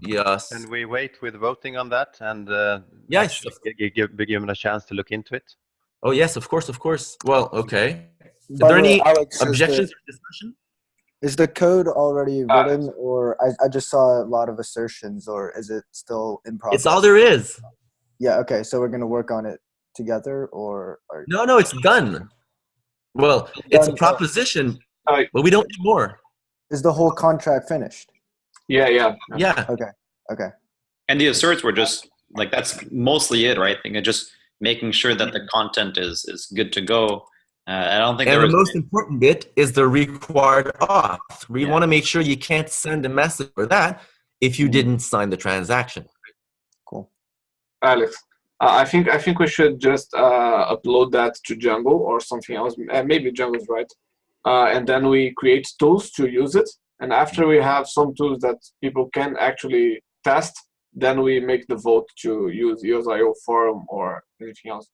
Yes. Can we wait with voting on that and yes, give them a chance to look into it? Oh yes, of course, of course. Well, okay. Are there any objections or discussion? Is the code already written, or I just saw a lot of assertions, or is it still in progress? It's all there is. Yeah. Okay. So we're gonna work on it together, or no, it's done. Well, it's a proposition, but we don't need more. Is the whole contract finished? Yeah. Okay. And the asserts were just like, that's mostly it, right? I think just making sure that the content is good to go. I don't think. And the most important bit is the required auth. We want to make sure you can't send a message for that if you didn't sign the transaction. Cool. Alex, I think we should just upload that to Django or something else. Maybe Django's right. And then we create tools to use it. And after we have some tools that people can actually test, then we make the vote to use EOS.io forum or anything else.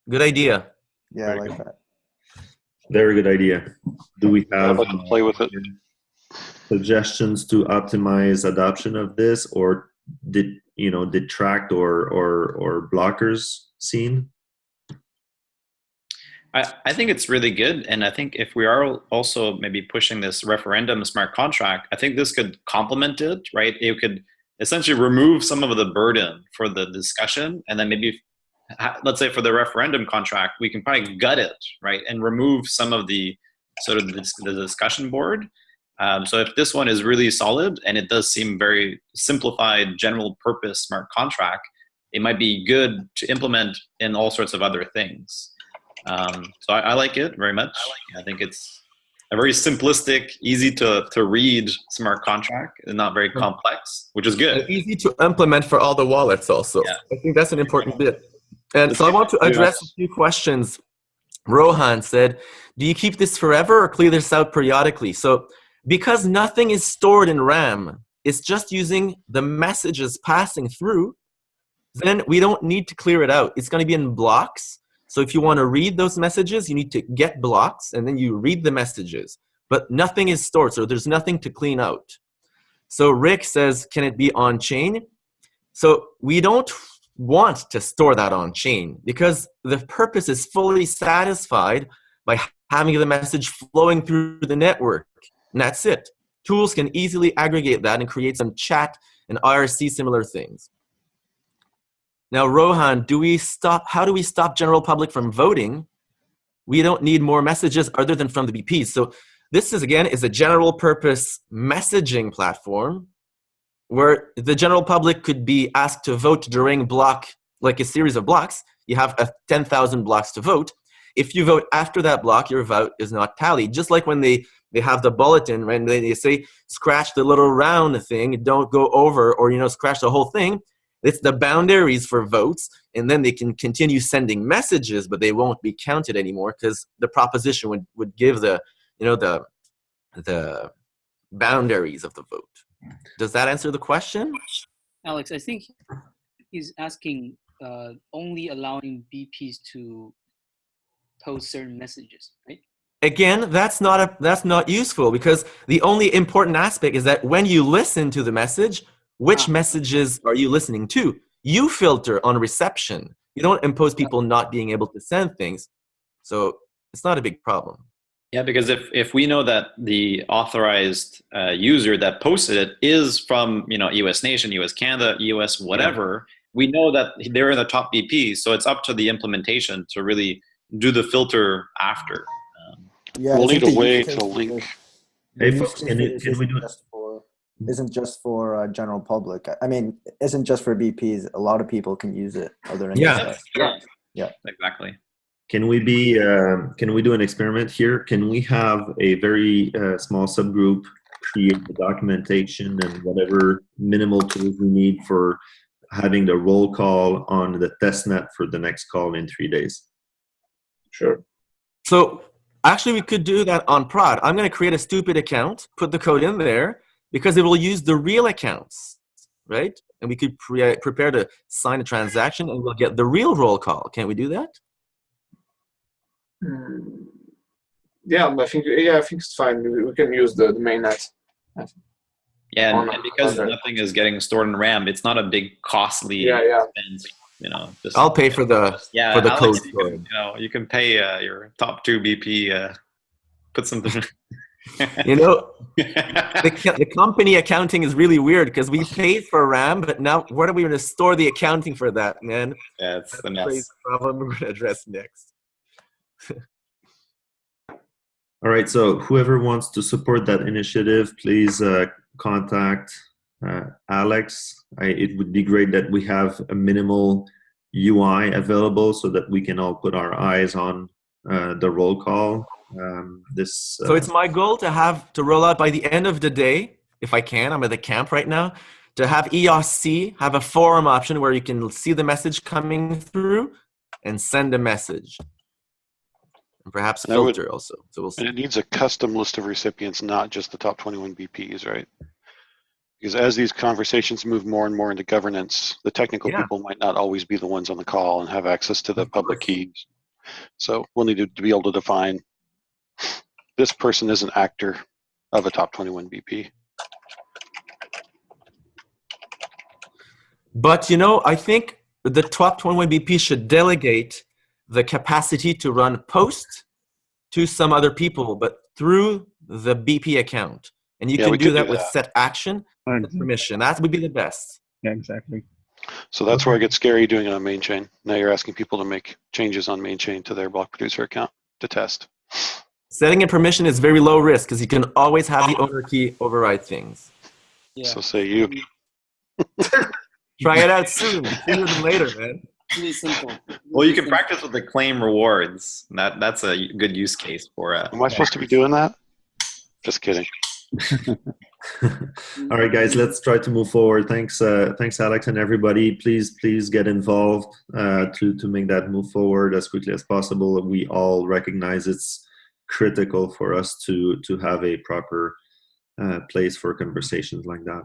Good idea. Yeah, I like that. Very good idea. Do we have I'd like to play with it. suggestions to optimize adoption of this, or detract or blockers seen? I think it's really good, and I think if we are also maybe pushing this referendum smart contract, I think this could complement it, right? It could essentially remove some of the burden for the discussion, and then maybe, let's say for the referendum contract, we can probably gut it, right, and remove some of the sort of the discussion board. So if this one is really solid and it does seem very simplified, general purpose smart contract, it might be good to implement in all sorts of other things. So I like it very much. I think it's a very simplistic, easy to read smart contract and not very complex, which is good. And easy to implement for all the wallets also. Yeah. I think that's an important bit. And so I want to address a few questions. Rohan said, do you keep this forever or clear this out periodically? So because nothing is stored in RAM, it's just using the messages passing through, then we don't need to clear it out. It's going to be in blocks. So if you want to read those messages, you need to get blocks, and then you read the messages. But nothing is stored, so there's nothing to clean out. So Rick says, can it be on-chain? So we don't want to store that on-chain because the purpose is fully satisfied by having the message flowing through the network. And that's it. Tools can easily aggregate that and create some chat and IRC similar things. Now, Rohan, how do we stop general public from voting? We don't need more messages other than from the BPs. So this is a general purpose messaging platform where the general public could be asked to vote during block, like a series of blocks. You have 10,000 blocks to vote. If you vote after that block, your vote is not tallied. Just like when they have the bulletin, when they say, scratch the little round thing, don't go over, or, scratch the whole thing. It's the boundaries for votes, and then they can continue sending messages, but they won't be counted anymore because the proposition would give the boundaries of the vote. Does that answer the question? Alex, I think he's asking only allowing BPs to post certain messages, right? Again, that's not useful because the only important aspect is that when you listen to the message, which messages are you listening to? You filter on reception. You don't impose people not being able to send things. So it's not a big problem. Yeah, because if we know that the authorized user that posted it is from US Nation, US Canada, US whatever, we know that they're in the top BP. So it's up to the implementation to really do the filter after. We'll need a way to link. Hey folks, can we do it? Isn't just for general public. I mean, isn't just for BPs. A lot of people can use it. Other than Yeah, exactly. Can we do an experiment here? Can we have a very small subgroup create the documentation and whatever minimal tools we need for having the roll call on the testnet for the next call in 3 days? Sure. So actually, we could do that on prod. I'm going to create a stupid account, put the code in there, because it will use the real accounts, right? And we could prepare to sign a transaction, and we'll get the real roll call. Can't we do that? Yeah, I think it's fine. We can use the mainnet. Yeah, and because nothing is getting stored in RAM, it's not a big costly expense. You know, just, I'll pay for the Alex, code. you can pay your top 2 BP. Put something. You know, the company accounting is really weird because we paid for RAM, but now what are we going to store the accounting for that, man? Yeah, it's the That's mess. problem we're going to address next. All right, so whoever wants to support that initiative, please contact Alex. It would be great that we have a minimal UI available so that we can all put our eyes on the roll call. So it's my goal to roll out by the end of the day, if I can. I'm at the camp right now, to have EOSC have a forum option where you can see the message coming through and send a message. And perhaps filter also. So we'll see. And it needs a custom list of recipients, not just the top 21 BPs, right? Because as these conversations move more and more into governance, the technical people might not always be the ones on the call and have access to the public keys. So we'll need to be able to define this person is an actor of a top 21 BP. But, you know, I think the top 21 BP should delegate the capacity to run post to some other people, but through the BP account. And you can do that with set action and permission. That would be the best. Yeah, exactly. So that's where it gets scary doing it on main chain. Now you're asking people to make changes on main chain to their block producer account to test. Setting a permission is very low risk because you can always have the owner key override things. Yeah. So say you. Try it out soon. Sooner than later, man. Really simple. Well, you can practice with the claim rewards. That's a good use case for it. Am I supposed to be doing that? Just kidding. All right, guys, let's try to move forward. Thanks, Alex, and everybody. Please get involved to make that move forward as quickly as possible. We all recognize it's critical for us to have a proper place for conversations like that.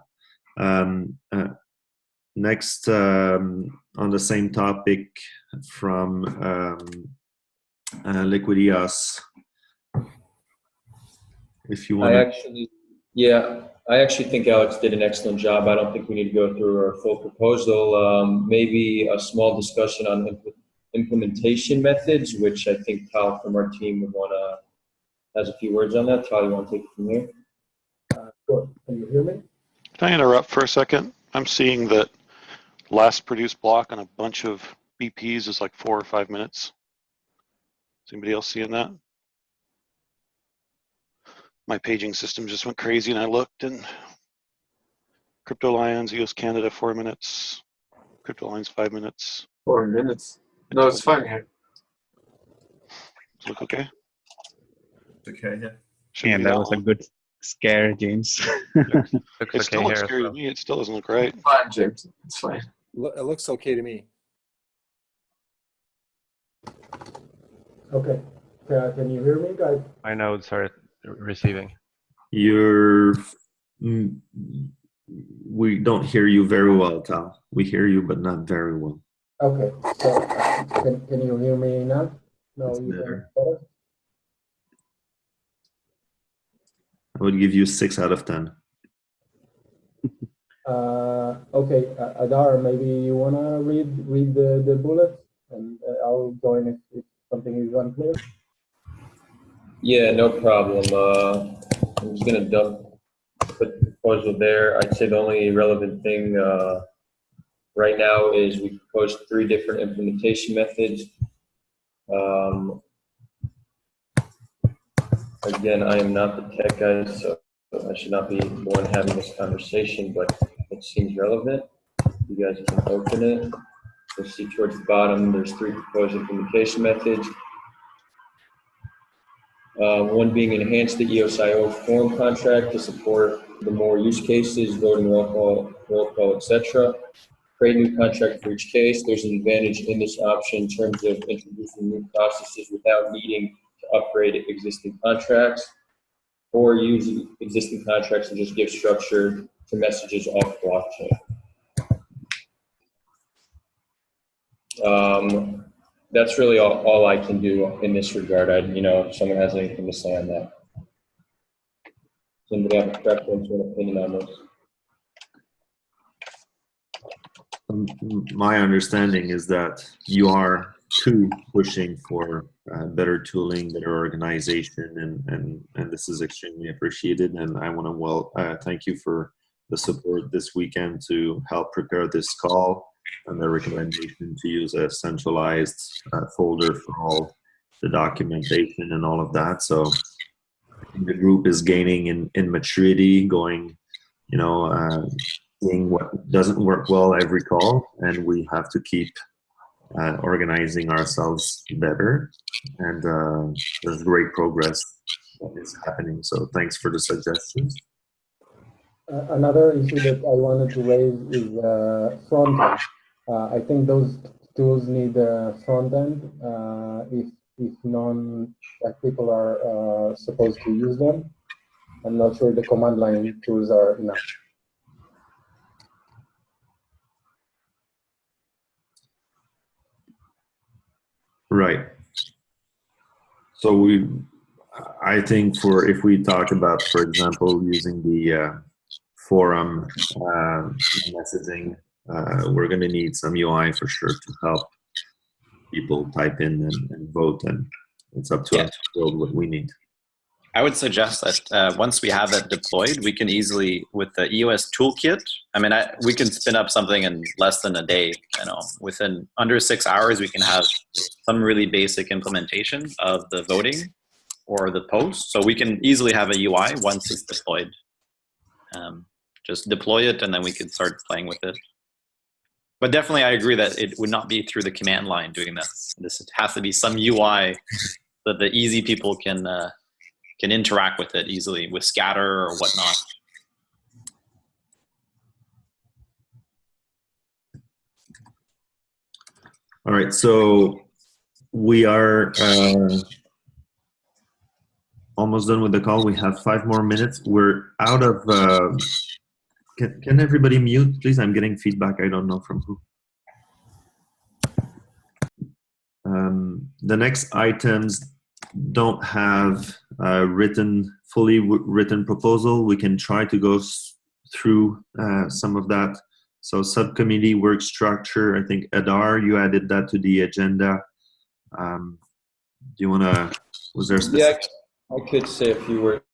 Next, on the same topic from Liquiditas. If you want I actually think Alex did an excellent job. I don't think we need to go through our full proposal. Maybe a small discussion on implementation methods, which I think Tal from our team would want to has a few words on that. Tal, you want to take it from here? Sure. Can you hear me? Can I interrupt for a second? I'm seeing that last produced block on a bunch of BPs is like 4 or 5 minutes. Is anybody else seeing that? My paging system just went crazy and I looked and Crypto Lions, EOS Canada 4 minutes, Crypto Lions 5 minutes. 4 minutes. No, it's fine here. Does it look okay? It's okay, yeah. Yeah, that was a good scare, James. It still looks scary to me. It still doesn't look right. Fine, James. It's fine. It looks okay to me. Okay. Can you hear me, guys? My nodes are receiving. We don't hear you very well, Tal. We hear you, but not very well. Okay. So can you hear me now? No, It's you better. better? I would give you 6 out of 10. Okay, Adar, maybe you wanna read the bullets, and I'll join if something is unclear. Yeah, no problem. I'm just gonna put the proposal there. I'd say the only relevant thing right now is we proposed 3 different implementation methods. Again, I am not the tech guy, so I should not be the one having this conversation, but it seems relevant. You guys can open it. You'll see towards the bottom, there's 3 proposed implementation methods. One being enhance the EOS-IO form contract to support the more use cases, voting, roll call, etc. Create a new contract for each case. There's an advantage in this option in terms of introducing new processes without needing to upgrade existing contracts, or use existing contracts and just give structure to messages off blockchain. That's really all I can do in this regard. If someone has anything to say on that. Does anybody have a preference or an opinion on this? My understanding is that you are too pushing for better tooling, better organization, and this is extremely appreciated. And I want to thank you for the support this weekend to help prepare this call, and the recommendation to use a centralized folder for all the documentation and all of that. So I think the group is gaining in maturity, going, seeing what doesn't work well every call, and we have to keep organizing ourselves better. And there's great progress that is happening. So thanks for the suggestions. Another issue that I wanted to raise is front end. I think those tools need a front end if none people are supposed to use them. I'm not sure the command line tools are enough. Right. So I think if we talk about, for example, using the forum messaging, we're going to need some UI for sure to help people type in and vote, and it's up to us to build what we need. I would suggest that once we have it deployed, we can easily, with the EOS toolkit, we can spin up something in less than a day. Within under 6 hours, we can have some really basic implementation of the voting or the post. So we can easily have a UI once it's deployed. Just deploy it, and then we can start playing with it. But definitely, I agree that it would not be through the command line doing this. This has to be some UI that the easy people can interact with it easily with scatter or whatnot. All right, so we are almost done with the call. We have 5 more minutes. We're out of. Can everybody mute, please? I'm getting feedback. I don't know from who. The next items don't have a fully written proposal. We can try to go through some of that. So subcommittee work structure, I think Adar, you added that to the agenda. Do you want to, was there specific? Yeah, I could say a few words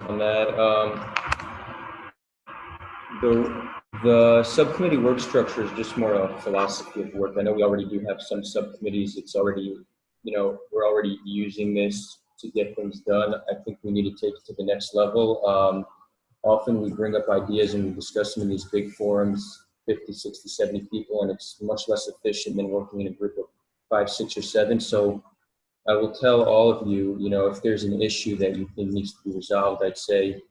on that. The subcommittee work structure is just more a philosophy of work. I know we already do have some subcommittees. It's already, we're already using this to get things done. I think we need to take it to the next level. Often we bring up ideas and we discuss them in these big forums, 50, 60, 70 people, and it's much less efficient than working in a group of 5, 6, or 7. So I will tell all of you, if there's an issue that you think needs to be resolved, I'd say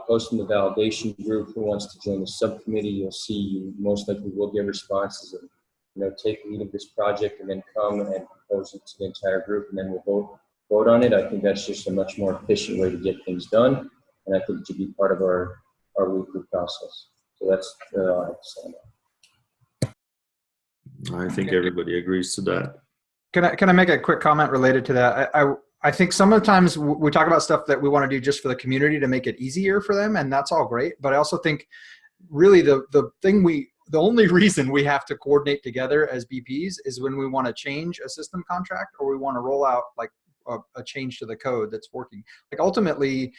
post in the validation group who wants to join the subcommittee. You'll see you most likely will get responses of, take lead of this project and then come and propose it to the entire group, and then we'll vote on it. I think that's just a much more efficient way to get things done, and I think it should be part of our weekly process. So that's all I have to say on that. I think everybody agrees to that. Can I make a quick comment related to that? I think sometimes we talk about stuff that we want to do just for the community to make it easier for them, and that's all great. But I also think really the only reason we have to coordinate together as BPs is when we want to change a system contract or we want to roll out like a change to the code that's working. Like ultimately,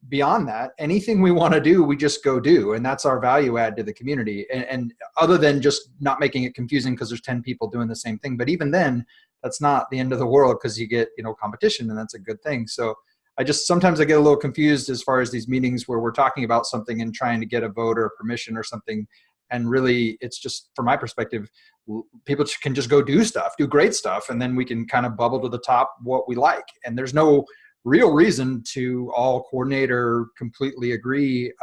beyond that, anything we want to do, we just go do, and that's our value add to the community. And other than just not making it confusing because there's 10 people doing the same thing, but even then, that's not the end of the world because you get competition, and that's a good thing. So sometimes I get a little confused as far as these meetings where we're talking about something and trying to get a vote or permission or something, And really, it's just, from my perspective, people can just go do stuff, do great stuff, and then we can kind of bubble to the top what we like. And there's no real reason to all coordinate or completely agree,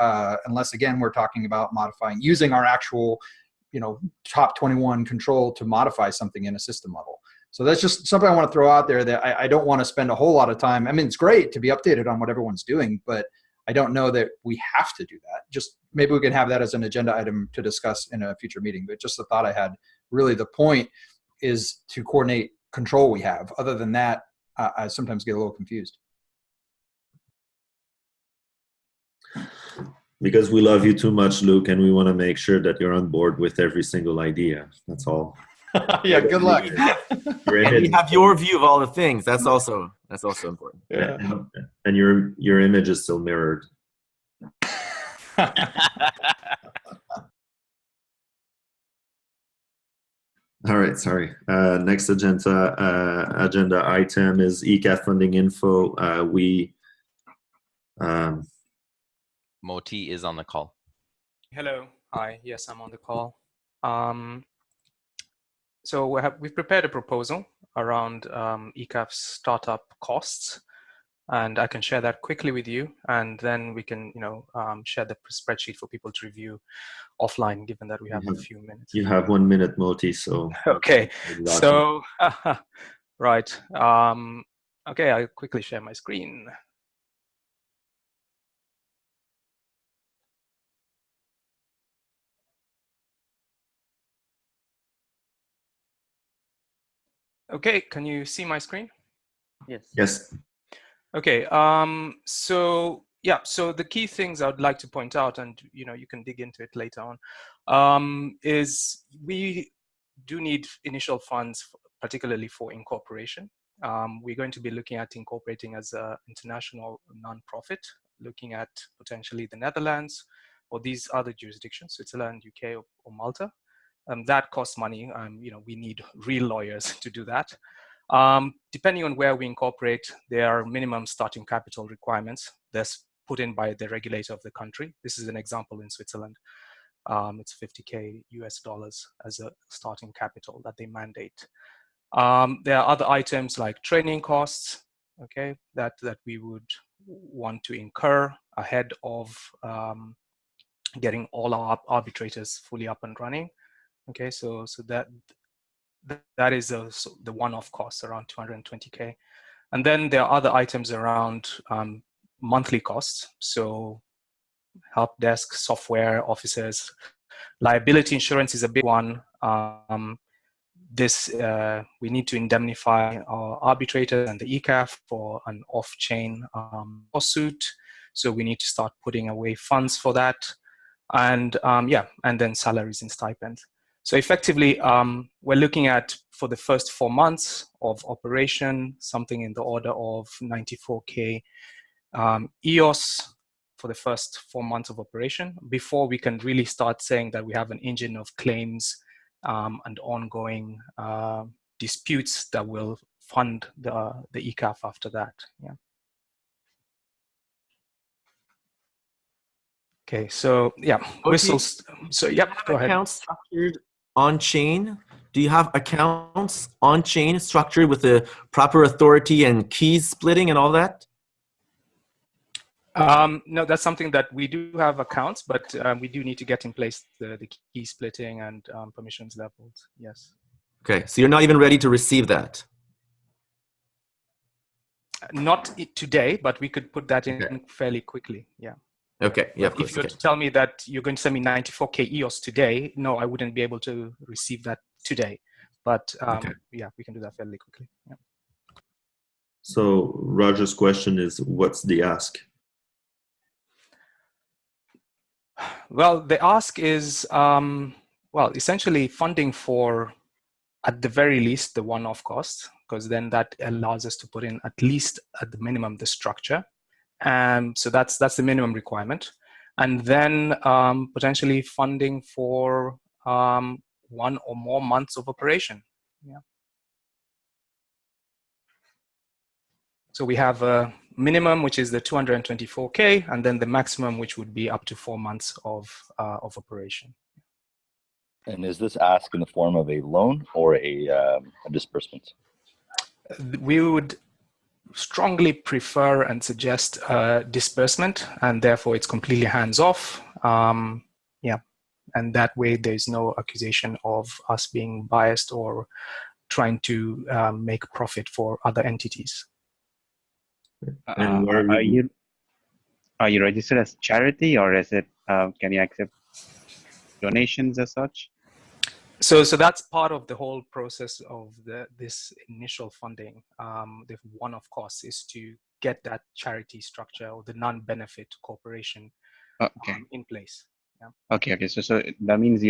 unless, again, we're talking about using our actual, top 21 control to modify something in a system level. So that's just something I want to throw out there, that I don't want to spend a whole lot of time. I mean, it's great to be updated on what everyone's doing, but I don't know that we have to do that. Just maybe we can have that as an agenda item to discuss in a future meeting. But just the thought I had, really the point is to coordinate control we have. Other than that, I sometimes get a little confused. Because we love you too much, Luke, and we want to make sure that you're on board with every single idea. That's all. Yeah, good luck. And we have your view of all the things. That's also important. Yeah. And your image is still mirrored. All right, sorry. Next agenda item is ECAF funding info. Moti is on the call. Hello. Hi. Yes, I'm on the call. So we've prepared a proposal around ECAF's startup costs, and I can share that quickly with you, and then we can, share the spreadsheet for people to review offline, given that we have a few minutes. You have 1 minute, Moti, so. Okay. So, right. Okay, I'll quickly share my screen. Okay, can you see my screen? Yes. Yes. Okay, so the key things I would like to point out, and you can dig into it later on, is we do need initial funds, particularly for incorporation. We're going to be looking at incorporating as an international nonprofit, looking at potentially the Netherlands or these other jurisdictions, Switzerland, UK, or Malta. That costs money. We need real lawyers to do that. Depending on where we incorporate, there are minimum starting capital requirements that's put in by the regulator of the country. This is an example in Switzerland. It's $50K US as a starting capital that they mandate. There are other items like training costs, okay, that we would want to incur ahead of getting all our arbitrators fully up and running. Okay, so that is the one-off cost around 220K. And then there are other items around monthly costs. So help desk, software, officers, liability insurance is a big one. We need to indemnify our arbitrators and the ECAF for an off-chain lawsuit. So we need to start putting away funds for that. And and then salaries and stipends. So effectively, we're looking at, for the first 4 months of operation, something in the order of 94K EOS for the first 4 months of operation, before we can really start saying that we have an engine of claims and ongoing disputes that will fund the ECAF after that. Yeah. Okay, so yeah, whistles. So yep, go ahead. Accounts structured on chain. Do you have accounts on chain structured with the proper authority and keys splitting and all that? No, that's something that we do have accounts, but we do need to get in place the key splitting and permissions levels. Yes. Okay, so you're not even ready to receive that. Not today, but we could put that in fairly quickly. Yeah. Okay. Yeah. Of course. If you were to tell me that you're going to send me 94K EOS today, no, I wouldn't be able to receive that today. But yeah, we can do that fairly quickly. Yeah. So Roger's question is, what's the ask? Well, the ask is, essentially funding for, at the very least, the one-off cost, because then that allows us to put in at least at the minimum the structure. So that's the minimum requirement. And then potentially funding for 1 or more months of operation. Yeah. So we have a minimum, which is the 224K, and then the maximum, which would be up to 4 months of operation. And is this ask in the form of a loan or a disbursement? We would strongly prefer and suggest disbursement, and therefore it's completely hands-off. Yeah, and that way there's no accusation of us being biased or trying to make profit for other entities. Are you registered as charity, or is it? Can you accept donations as such? So that's part of the whole process of this initial funding. The one-off cost is to get that charity structure or the non-benefit corporation in place. Yeah. Okay. So that means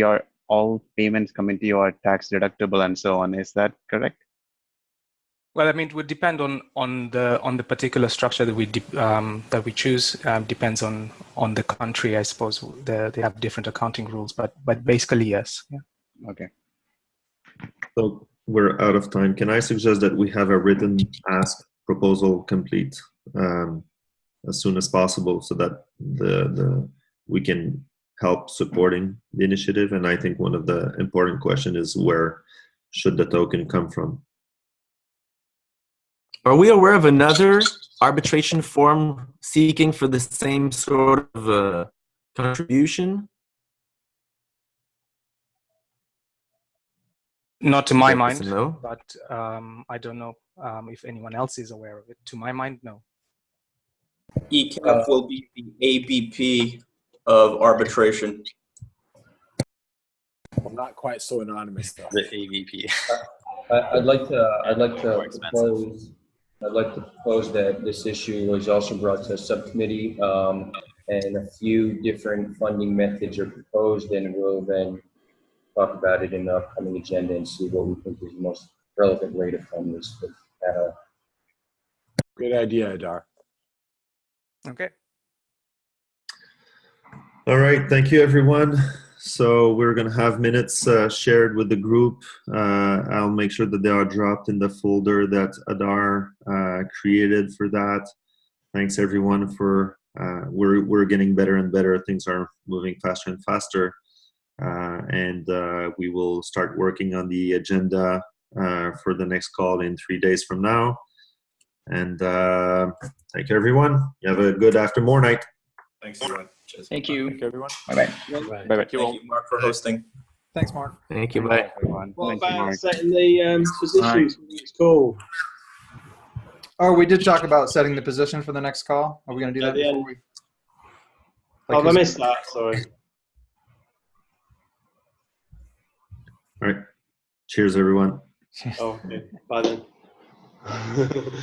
all payments come into your tax deductible and so on. Is that correct? Well, I mean, it would depend on the particular structure that we choose. Depends on the country, I suppose. They have different accounting rules, but basically yes. Yeah. Okay. So we're out of time. Can I suggest that we have a written ask proposal complete as soon as possible, so that we can help supporting the initiative? And I think one of the important questions is, where should the token come from? Are we aware of another arbitration form seeking for the same sort of contribution? Not to my Yes, mind, no. but I don't know if anyone else is aware of it. To my mind, no. ECAP will be the ABP of arbitration. Well, not quite so anonymous though. The AVP. I'd like to propose that this issue was also brought to a subcommittee, and a few different funding methods are proposed, and we'll then talk about it in the upcoming agenda and see what we think is the most relevant way to fund this. Good idea, Adar. Okay. All right, thank you, everyone. So we're going to have minutes shared with the group. I'll make sure that they are dropped in the folder that Adar created for that. Thanks, everyone, for we're getting better and better. Things are moving faster and faster. And we will start working on the agenda for the next call in 3 days from now. And thank you, everyone. You have a good afternoon night. Thanks, everyone. Cheers. Thank you. Thank you, everyone. Bye-bye. Bye-bye. Thank you, Mark, for hosting. Thanks, Mark. Thank you. Bye. Everyone. What Thank you, about Mark. setting the positions for the next call? Oh, we did talk about setting the position for the next call. Are we going to do At that the before end. we? Oh, I missed that. Sorry. All right. Cheers, everyone. Oh, okay. Bye then.